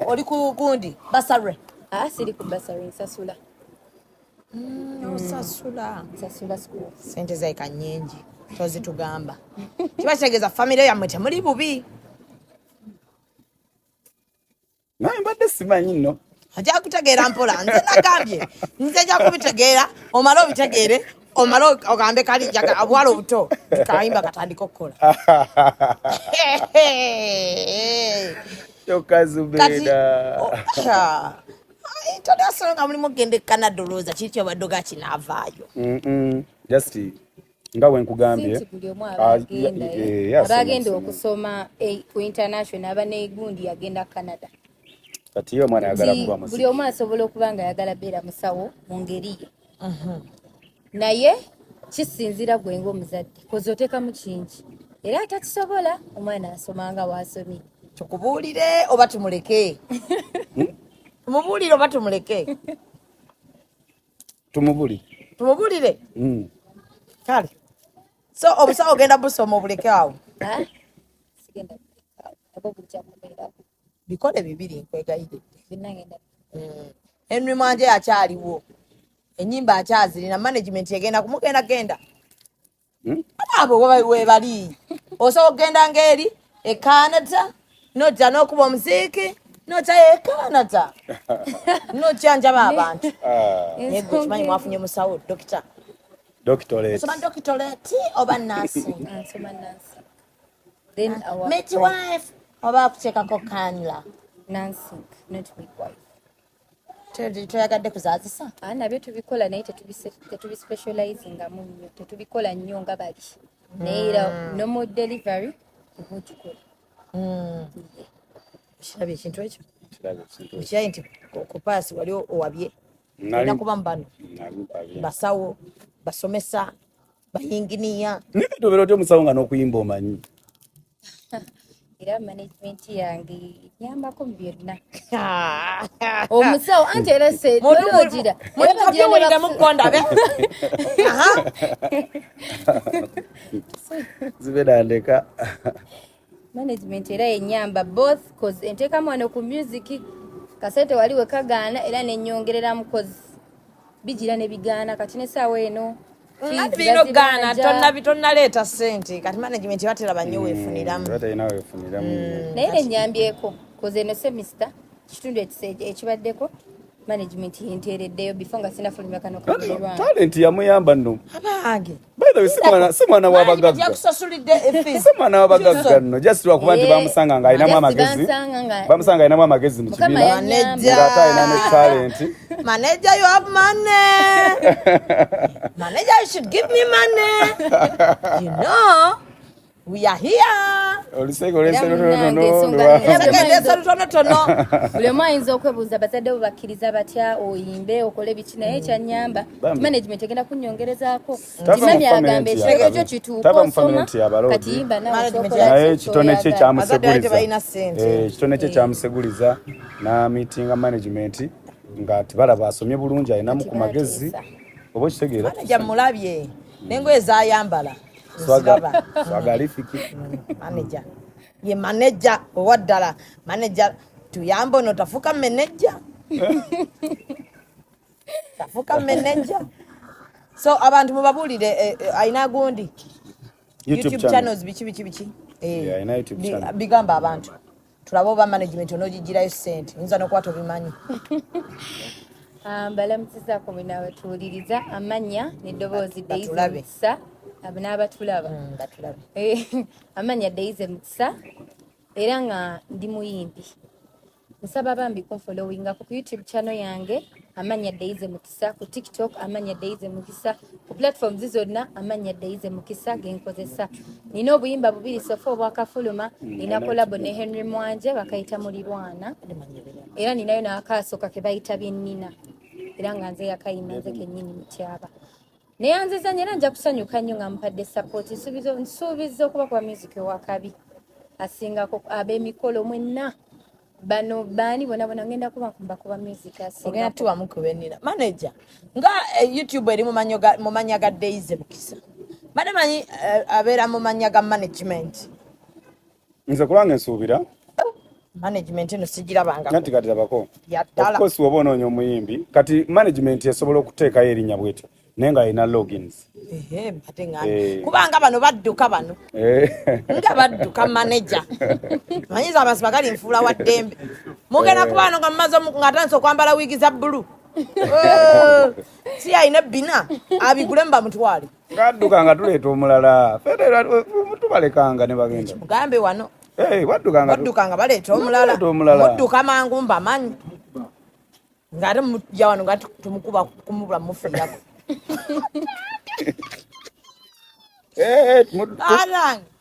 Oli ku gundi basare. Siri ku basare nsasula. Nsasula school. Sente zaika nnyingi. Tozi tugamba. Kiba kitegeeza family yammwe temuli bubi. Naye mbadde simanyi nno. Ajja kutegeera mpola nze nagambye nze nja kubitegeera omala obitegeere omala ogambe kali jaga abwala obuto tukayimba katandika okukola Kyokka Zubedah international nga mulimu ogende Canada olowooza kiri kyobaddoga kinaavaayo just nga bwe nkugambye abagenda okusoma ku international aba negundi yagenda Canada kati yo mwana yagala kuba musizi buli omu asobola okuba nga yagala beera musawo mu ngeri ye naye kisinzira gwe ng'omuzadde kozi oteekamu kingi era atakisobola omwana asomanga waasomye tukubuulire oba tumuleke tumubuulire oba tumuleke tumubuulire kale so obusawo ogenda busoma obuleke awo sigenda abo bujja kubeerawo bikole bibiri nkwegayire Henry Mwanje akyaliwo ennyimba akyazirina management egenda kumugenda abo webali osobola okugenda ng'eri e Canada noja n'okuba omuziki noja e Canada nojanjaba abantu yego kimanyi mwafunye musawo doctorate osoma doctorate oba nursing nsoma nursing then our midwife oba kuteekako kanula nursing not midwife toyagadde kuzaazisa nabyo tubikola naye tetubispecializingamu nnyo tetubikola nnyo nga bali naye era normal delivery oba okikola kirabye ekintu ekyo okiraye nti kupaasi wali owabye olina kuba mu bano basawo basomesa bayinginiya nikatobera otyo omusawo nga n'okuyimba omanyi era management yange nyambako mu byonna omusawo anti era seologira muliwulire mukondabe Zubedah ndeka management era yenyamba both cause enteekamu wano ku music kasente wali wekagaana era nenyongerera mukozi bigira ne bigaana kati nesaawa eno bino gaana tonnaleeta ssente kati management batera banyo weefuniramu naye nenyambyeko koze eno semester kitundu ekibaddeko management yenteereddeyo before nga sinafulumya kano kamirwana talent yamuyamba nno abange si mwana w'abagagga si mwana w'abagagga nno just lwakuba nti bamusanga ng'alinamu amagezi mu kibiina ng'ate alina ne talent manager you have money manager you should give me money you know we are here buli omu ayinza okwebuuza bazadde bo bakkiriza batya oyimbe okole biki naye kyanyamba management egenda kunyongerezaako timami agamba ekirego kyo kituuka osoma kati yimba naye kitone kye kyamuseguliza n'amitinga management nga tibalaba asomye bulungi alinamu ku magezi oba okitegeera mulabye n'engoye zayambala swagalifiki manager ye manager owaddala manager tuyambo no tafuka manager so abantu mubabulire aina gundi YouTube channels biki aina YouTube channel bigamba abantu tulabo oba management onogigirayo sente nza nokwata obimanyi balamusizaako bwe batuwuliriza amanya n'eddoboozi deyisa n'abatulaba amanya Deize Mukisa era nga ndi muyimbi nsaba bambi kunfollowingako ku YouTube channel yange amanya Deize Mukisa ku TikTok amanya Deize Mukisa ku platforms zonna amanya Deize Mukisa genkozesa nina obuyimba bubiri sofa obwakafuluma nina kolabo ne Henry Mwanje bakayita mulirwana era ninayo n'akaasoka ke bayita byennina era nga nze yakayimba nze kennyini mutyaba naye nziza nyera nja kusanyuka nnyo nga mpadde support nsuubiza okuba kwa music ewakabi asingako ab'emikolo mwenna bano baani bona ngenda kuba music asinga tuwamu kubenina manager nga YouTube eri mumanya ga Deize Mukisa bade manyi abeera mumanya ga management nze kulanga ensuubira management eno sigirabanga nti kati labako of course woba onoonya omuyimbi kati management esobola okuteekayo erinnya bwetyo naye nga alina logins ate ngani kubanga bano badduka bano nga badduka manager manyiza abasiba gali nfuula wa ddembe mugenda kubano nga mumaze nga atandise okwambala wiigi za bbulu si ayina ebbina abigule mba mutwale ngadduka nga tuleeta omulala tubalekanga ne bagenda mugambe wano wadduka nga baleeta omulala mudduka mangu mbamanyi ng'ate mujja wano nga tumukuba kumubula mufiirako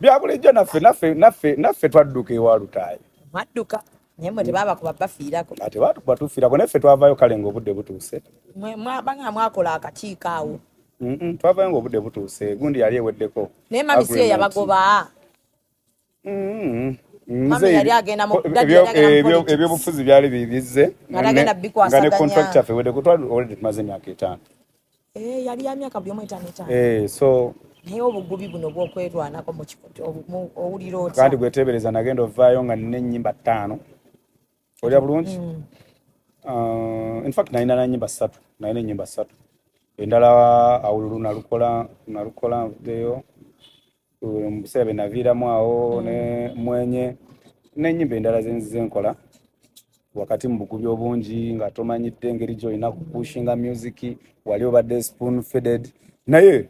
byabulijjo naffe twadduka ewa Lutaayi mwadduka naye mwe tebabakuba bafiirako ate batukuba tufiirako naffe twavaayo kale ng'obudde butuuse mwabanga mwakola akakiiko awo twavaayo ng'obudde butuuse gundi yali eweddeko naye mami si yabagoba mami yali agenda ebyobufuzi byali bibizze nga ne contract yaffe weddeko twali tumaze emyaka 5 yali ya myaka 5 so naye obugubi buno bw'okwetwanako mu kikuti owulira oti kandi gweteebereza nagenda ovaayo nga nina ennyimba 5 olya bulungi in fact nalina ennyimba 3 endala awululu nalukola nvuddeyo musebe naviiramu awo ne mwenye n'ennyimba endala zenkola wakati mu bukubi obungi nga tomanyidde engeri gy'olina kupushinga music wali obadde spoon fed naye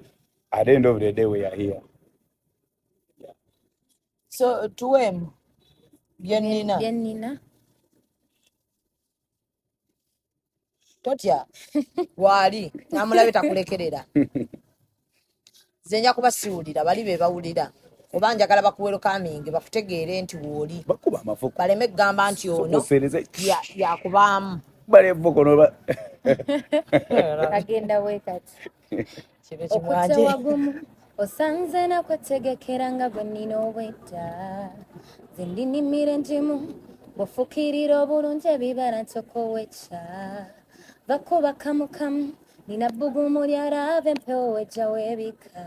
at the end of the day we are here. So tuwemu byenina totya wali namulabe takulekerera zenya kuba siwulira bali be bawulira oba njagala bakuwero kamingi bakutegeere nti wooli bakuba amafuko baleme kugamba nti ono yakubaamu balevvokono agenda wekati okutta wagumu osanze nakwetegekera nga bwe nnina obwedda ze ndinimira enjimu bw'ofukirira obulungi ebibala ntokowekya bakuba kamukamu nina bbugumu lyalava empewo wejja weebika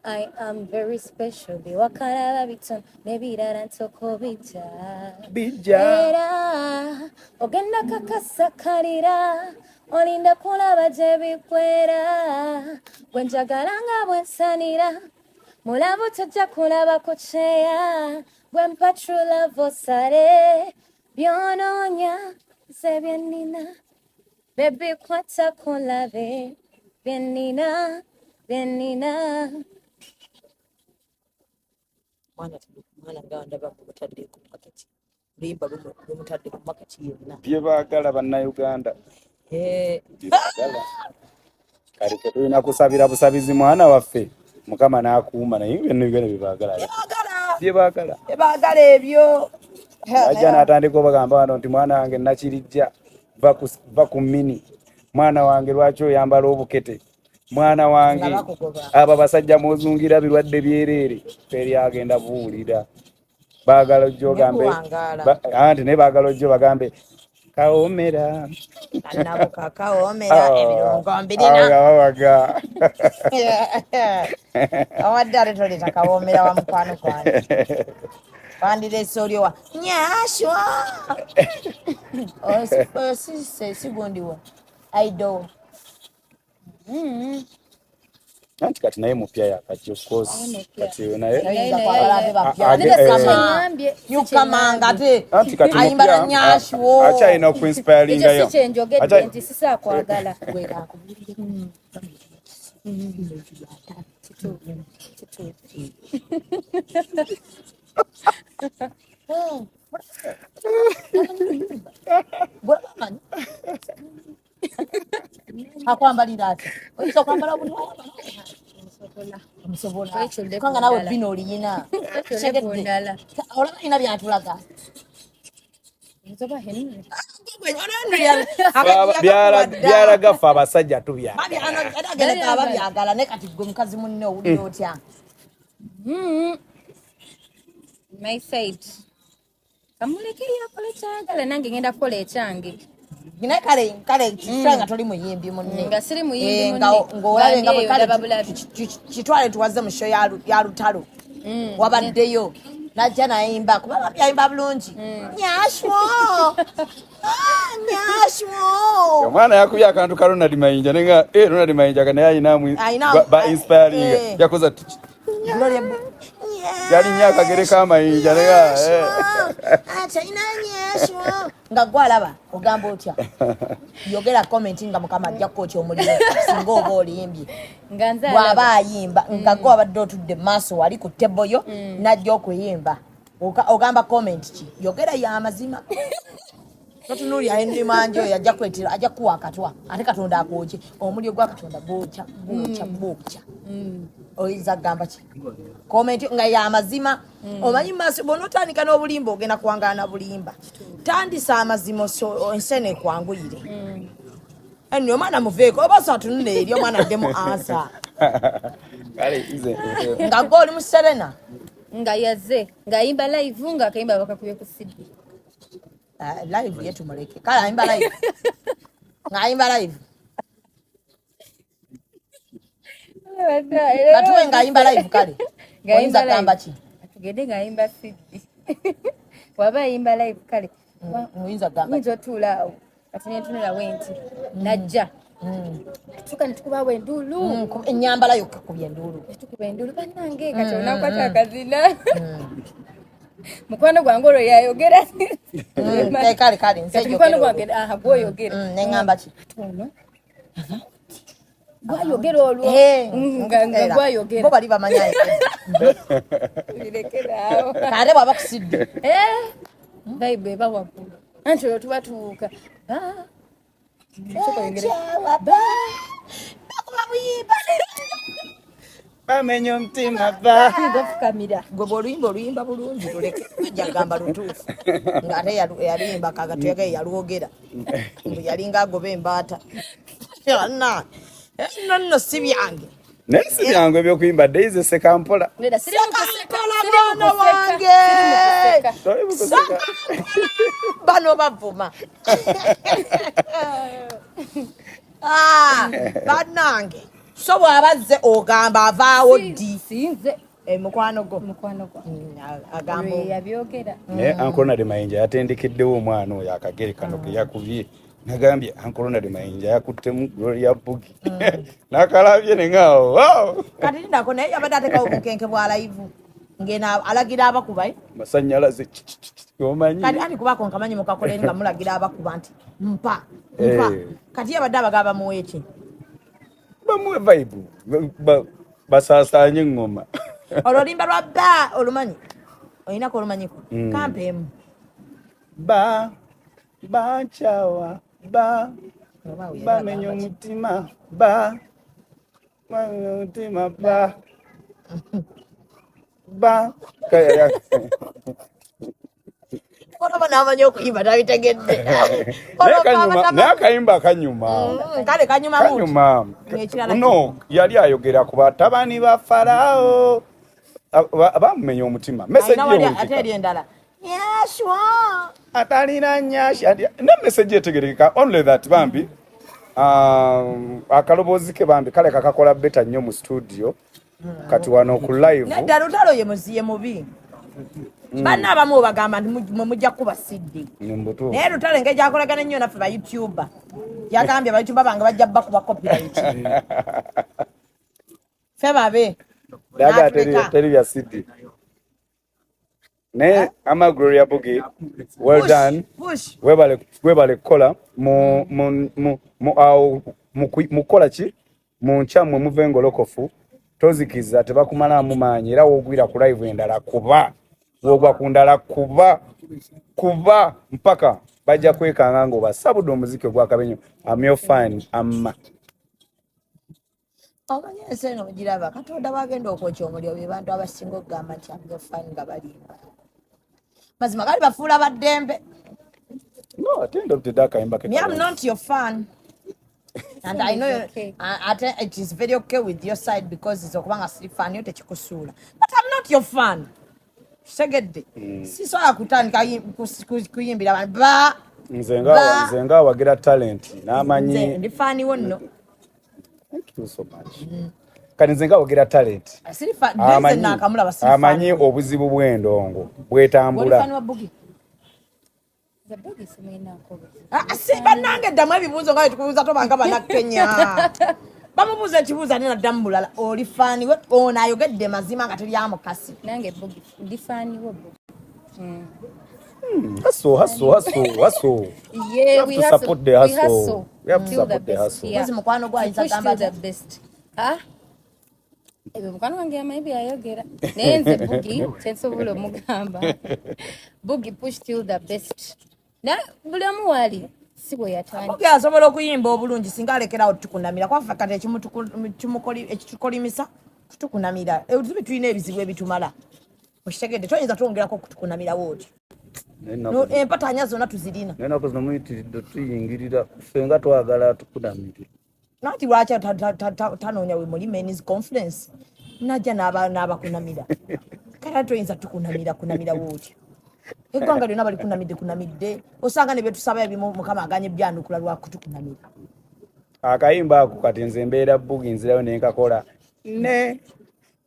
I am very special biwakalaba bitono n'ebirala ntokobijja era ogenda kakasakalira olinda kulaba gye bikwera bwe njagala nga bwensanira mulabu tojja kulaba ku kyeya bwe mpatula vosale byonoonya ze byennina bebi kwata kulabe byennina mwana nga ndaba mutadde ku maketi limba lumutadde ku maketi yonna bye baagala bannayuganda kale tetulina kusabira busabizi mwana waffe mukama n'akuuma naye byenno bye baagala ebyo ajja n'atandika obagamba wano nti mwana wange nakirijja va ku mini mwana wange lwaki oyambala obukete mwana wange abo basajja muzungira birwadde byereere teri agenda buwulira baagala ojjo ogambe anti naye baagala ojjo bagambe kawoomera nabo kakawoomera ebirungo mbirina awaga awadde ate toleta kawoomera wa mukwano gwange wandireese oliowa nyashwa sigundiwo aido anti kati naye mupya yakajja ofcourse kati naye yukamanga ate anti kati ayimbala nyashwo akyalina okuinspiringayo ekyo kyenjogedde nti sisaakwagala akwambalira ati oyinza okwambala buli omusobola kanga nawe bino oliyina olaba ina byatulaga byalaga ffe abasajja tubyagala byagala ne kati gwe mukazi munne owulira otya my side kamuleke yakole kyagala nange ngenda kukola ekyange Gina kale kitanga toli muyimbi munne nga siri muyimbi munne ng'olabe nga bwe kale kitwale tuwaze mu show ya lutalo wabaddeyo najja nayimba kuba byayimba bulungi nyashwo omwana yakubye akantu ka Ronald Mayinja nenga Ronald Mayinja kana yayinamu ba inspiring yakoza Gloria yali nyaka gereka Mayinja nenga acha inanyashwo nga gwalaba ogamba otya yogera comment nga mukama ajja kochi omuliro singa oba olimbye bwaba ayimba nga gwa badde otudde maaso wali ku table yo najja okuyimba ogamba comment ki yogera ya mazima totunuli ayendi Mwanje yajja kwetira ajja kuwa akatwa ate Katonda akoche omuliro gwa Katonda bocha oyinza gamba ki comment nga ya mazima omanyi maaso bonotandika n'obulimba ogenda kuwangana bulimba tandisa amazima ensene kwanguyire eno omwana muveeko oba satunule eri omwana demo answer nga goli mu Serena nga yaze ngayimba live nga akayimba bakakubye ku CD live yetu muleke kala ayimba live ngayimba live katuwe ngayimba live kale ngayimba gamba ki atugede ngayimba CD waba ayimba live kale oyinza gamba nzo tula awo atunye tunula wenti najja tuka nitukubawe endulu ennyambala yokka kubya endulu tukuba endulu bannange kati onakwata akazina mukwano gwange olwo yayogera kale nze mukwano gwange gwoyogera neŋŋamba ki tuno gwayogera olwo nga gwayogera bo bali bamanyayo lirekeraawo kale bwaba kusidde bayibuli eba waggulu anti olwo tuba tuwuuka bakuba buyimba bamenya omutima ba gafukamira gwe bw'oluyimba oluyimba bulungi tuleke ojja kugamba lutuufu ng'ate yalimba kagatuyagaye yalwogera mbu yalinga agoba embaata nno si byange naye si byangu ebyokuyimba deize sekampola mwana wange bano bavuma bannange so bw'abazze ogamba avaawo ddi sinze mukwano gwo agamba yabyogera naye ankolonade mayinja yatendekeddewo omwana oyo akagere kano ke yakubye nagambye ankolonade mayinja yakuttemu Gloria Bugie nakalabye neŋaawo kati ndako naye yabadde atekawo obukenke bwa live ngena alagira abakuba masanyalaze omanyi kati ani kubako nkamanyi mukakoleni nga mulagira abakuba nti mpa kati yabadde abagaba muweeki bamuwe vibe basaasanye eŋŋoma olulimba lwa bba olumanyi olinako olumanyiko kampeemu bankyawa bamenya omutima bamenya omutima olaba n'amanyi okuyimba tabitegedde naye akayimba akanyuma kale kanyuma no yali ayogera ku batabani ba Farao bamumenya omutima message ate eri endala nyashwa atalina nyasha ne message etegerekeka only that bambi akalobozi ke bambi kale kakakola beta nnyo mu studio kati wano ku live nedda lutalo ye muziye mubi banna abamu obagamba nti mujja kuba siddi naye lutalo engeri gyakolagana ennyo naffe ba youtuber yagambye abayoutuber bange bajja bba kuba copyright fe babe daga teri bya siddi naye ama Gloria Bugie well done webale kukola mukola ki mu nkyamwe muve engolokofu tozikiza tebakumalamu maanyi era wogwira ku live endala kuba wogwa ku ndala kuba mpaka bajja kwekanga ng'obasabudde omuziki ogwakabenyo amyo fan amma omanyi ensi eno mugiraba katonda bagenda okwokya omuliro be bantu abasinga okugamba nti amyo fan nga balimba mazima gali bafuula baddembe no at the end of the day akayimba me I'm not your fan and I know it is very okay with your side because it's okubanga siri fan yo tekikusuula but I'm not your fan segedde sisobola kutandika kuyimbira abantu nze nga wagira talent n'amanyi ndi faaniwo nno thank you so much kati nze nga wagira talent amanyi obuzibu bw'endongo bwetambula bannange ddamu ebibuuzo nga betukubuuza tobanga bannakenya bamubuuza ekibuuzo ate naddamu bulala oli faaniwe ono ayogedde mazima nga teri amukasi nange ndi faaniwo hustle. Yeah, we have to support the hustle. We have to support the hustle. Mwezi mukwano gwa ayinza gamba the best. Ebe mukwano wange maybe ayogera. Nenze Bugie, sensobulo mugamba. Bugie push till the best. Na bulamu wali sibo yatani. Bugie asobola okuyimba obulungi singa alekerawo tukunamira kwafa kati ekitukolimisa tukunamira. Ebizibu tulina ebizibu ebitumala. Oshitegedde toyinza twongerako kutukunamira wooti. Empatanya zonna tuzirina naye nako zino muyitiridde tuyingirira fenga twagala tukunamire nati lwaki tanoonya we muli men's conference najja n'abakunamira kale toyinza kunamira wootyo eggwanga lyonna bali kunamidde osanga ne byetusaba ebimu mukama aganye ebyanukula lwakutukunamira akayimba ako kati nze mbeera Bugie nzirayo nenkakola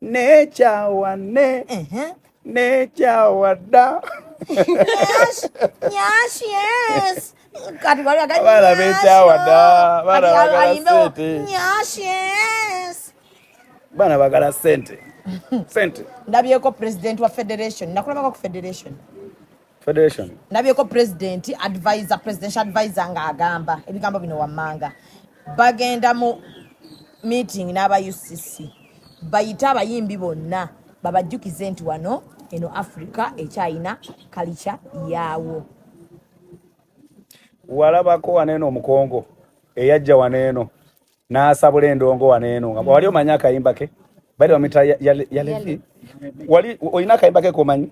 nekyawa nekyawa dda Yes. Kati wali aga. Bana bechawa da. Bana bagala sente. Yes. Bana bagala sente. Sente. Ndabyeko president wa federation. Nakulaba ku federation. Federation. Nabyeko president advisor, presidential advisor nga agamba. Ebigambo bino wammanga. Bagenda mu meeting n'aba UCC. Bayita abayimbi bonna. Babajjukize nti wano eno Africa ekyayina kalicha yaawo. Walabako waneno omukongo eyajja waneno n'asabula endongo waneno nga wali omanya akayimba ke bali wamita yalevi wali olina akayimba ke komanyi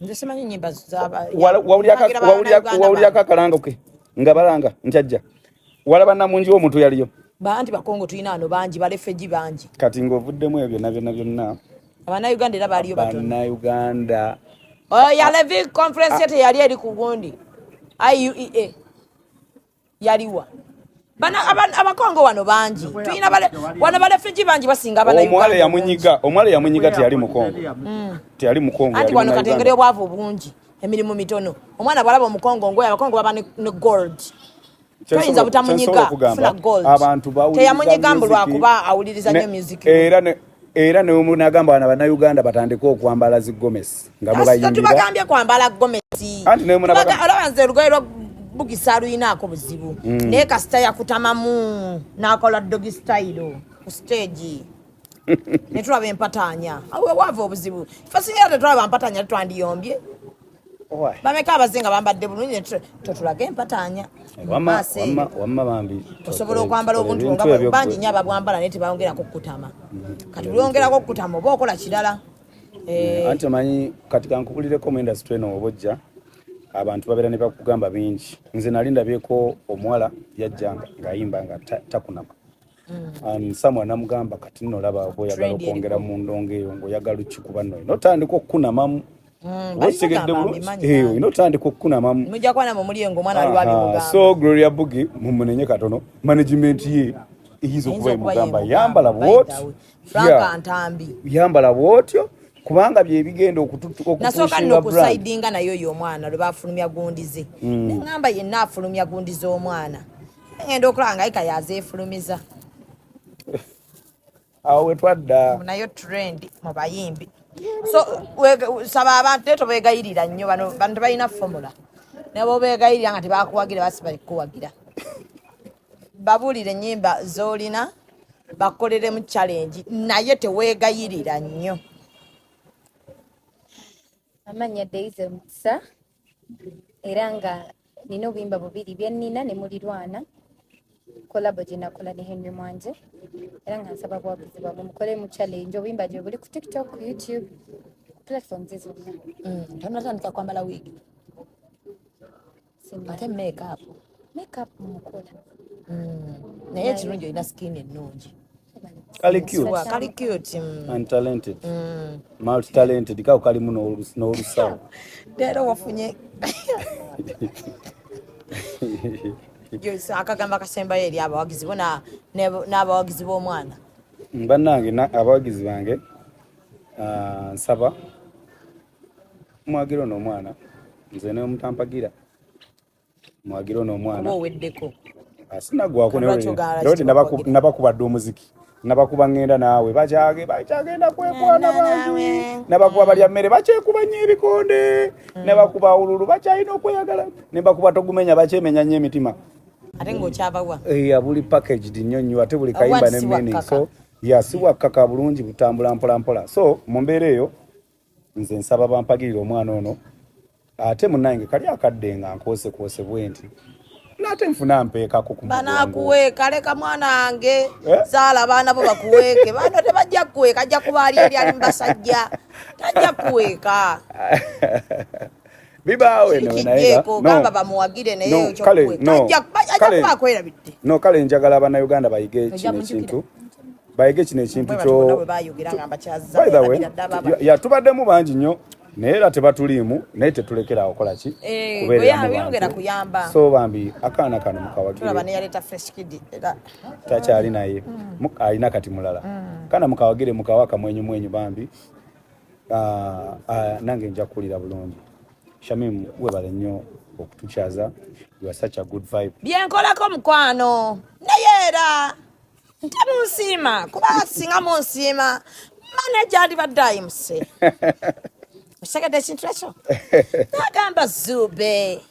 nze simanyi nyimba zaba wawulya kakalanga ke nga balanga njajja walaba namungi omuntu yaliyo banti bakongo tulina wano bangi balefeji bangi kati ng'ovuddemu ebyo byonna Abannayuganda era baaliyo batono. Abannayuganda. Yalevi conference yete yali eri ku gundi. IUEA. Yaliwa. Abakongo wano bangi. Tuyina wano balefeji bangi basinga Abannayuganda. Omwale yamunyiga teyali mukongo. Teyali mukongo. Anti wano katengere obwavu bungi. Emirimu mitono. Omwana bwalaba omukongo ngoya abakongo baba ne gold. Tuyinza butamunyiga funa gold. Teyamunyiga lwakuba awuliriza nnyo music. Era ne umuntu agamba Abannayuganda batandika okwambala zigomesi nga bwe bayimbira. Tubagambye kwambala gomesi. Anti ne umuntu olabanze lugoye lwa bugisalu inaako buzibu. Naye kasita yakutamamu n'akola doggy style ku stage. Ne tulaba empataanya. Awe wava obuzibu. Fasinga tetulaba empataanya twandiyombye. Bameka abazinga bambadde bulungi totulaga empataanya. Wamma bambi. Osobola okwambala obuntu nga bangi nnyo ababwambala naye tebawongerako okukutama. Kati bulongerako okukutama oba okola kirala. Anti omanyi kati kankubulireko mu industry eno obojja abantu babeera ne bakugamba bingi. Nze nali ndabyeko omuwala yajja ng'ayimba nga takunama. Someone namugamba kati nno laba oyagala okwongera mu ndongo eyo ng'oyagala okikuba nno notandika okukunamamu. Inotandika okukunamamu. Mujja kwana mu mulyengo omwana ali wali mugamba. So Gloria Bugie mumunenye katono management ye eyizo kuba mugamba yambala bwoti. Franka Ntambi. Yambala bwotyo kubanga bye bigenda okututuka nasooka nno okusaidinga nayo y'omwana lwe bafulumya gundize. Ngamba yenna afulumya gundize omwana. Ngenda okulanga ayika yazeefulumiza. Awo wetwadda. Nayo trend mu bayimbi. So saba abantu tobegayirira nnyo bano balina formula. Nabo begayirira nga tebakuwagira basiba kuwagira. Babulire ennyimba z'olina bakolere mu challenge naye teweegayirira nnyo. Amanya Daisy Mutsa era nga nina obuyimba bubiri bye nnina ne mulirwana kolabo gye nakola ne Henry Mwanje era nga nsaba bwabuzi bwabwe mukole mu challenge obuyimba gye buli ku TikTok, YouTube, platforms zonna. Tonatandika kwambala wig. Ate makeup mukola. Naye ekirungi olina skin ennungi. Kali cute and talented. Multi-talented kako kalimu n'olusawo. Leero wafunye akagamba kasembayo eri abawagizi bo n'abawagizi b'omwana. Bannange abawagizi bange nsaba mwagira n'omwana nze ne mutampagira mwagira n'omwana oweddeko asinagwako nti nabakubadde omuziki nabakuba ngenda naawe bakyagenda kwekwana bangi nabakuba balya mmere bakyekuba nnyo ebikonde nabakuba ululu bakyalina okweyagala nebakuba togumenya bakyemenya nnyo emitima ate ng'okyabawa buli packaged nnyo nnyo ate buli kayimba ne meaning so siwakkaka bulungi butambula mpolampola so mu mbeera eyo nze nsaba bampagirira omwana ono ate munnange kali akadde nga nkoose bwe nti nate nfuna mpeekako ku banakuweeka leka mwana wange saala baana bo bakuweeke bano tebajja kuweeka ajja kuba ali mu basajja tajja kuweeka bibaawe gamba bamuwagire naye ekyokuweeka ajja kuba akwerabidde no kale njagala Abannayuganda bayige kino ekintu kyo by the way tubaddemu bangi nnyo naye era tebatuliimu naye tetulekera okola ki kubeera kuyamba so bambi akaana kano mukawagire takyali naye alina kati mulala kana mukawagire mukawa kamwenyu bambi nange nja kukulira bulungi Shamim webale nnyo okutukyaza. You are such a good vibe. Byenkolako mukwano naye era ntamunsiima kuba singa munsiima manager alibadde ayimuse okitegedde ekintu ekyo nagamba Zube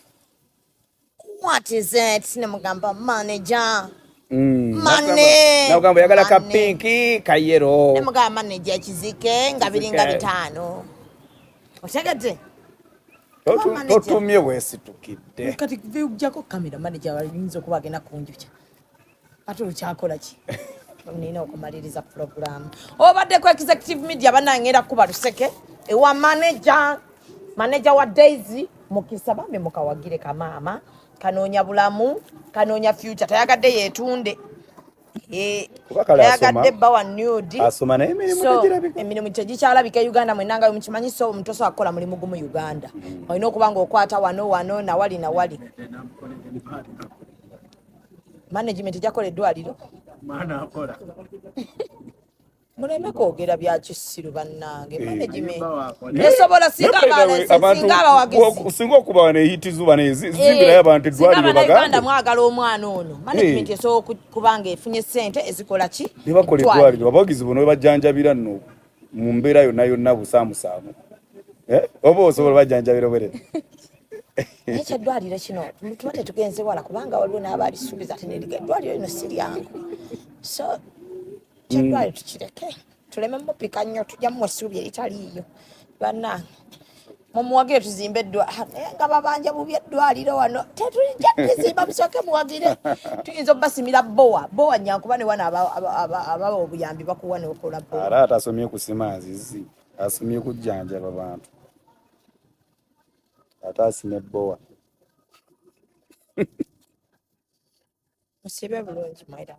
what is it nemugamba manager nagamba yagala ka pinki ka yero nemugamba manager ekizike nga biringa bitaano okitegedde totumye weesitukidde kati vujjako kamera manager walinza okuba agenda kunjukya ate olukyakola ki nina okumaliriza program obadde ku executive media banangera kuba luseke ewa manager wa Daisy mukisa bambe mukawagire kamaama kanoonya bulamu kanoonya future tayagadde yeetunde tayagadde bawa nude asoma naye emirimu tegikyalabika Uganda mwenanga mukimanyi so omuntu osobola kukola mulimu gumu Uganda olina okuba nga okwata wano nawali management ejakola eddwaliro muleme kwogera bya kisiru bannange management esobola singa okuba wane hiti zuba nezimbirayo abantu eddwaliro baganda mwagala omwana ono management esobola kubanga efunye ssente ezikola ki nebakola eddwaliro abawagizi bono bajjanjabira nno mu mbeera yonna busaamusaamu oba osobola bajjanjabira bwerere ekyo eddwaliro kino tuba tetugenze wala kubanga waliwo n'abalisuubiza ati neriga eddwaliro lino si lyangu so eddwaliro tukireke tuleme mupika nnyo tujjamu essuubi eritaliiyo bannange mumuwagire tuzimbe eddwaliro nga babanja bubi eddwaliro wano tetulijja tuzimba musooke muwagire tuyinza obasimira bowa nyankuba ne wana ababa obuyambi bakuwa neokola bowa ara atasomye kusima nzizi asomye kujjanjaba bantu atasime bowa musibe bulungi mwaira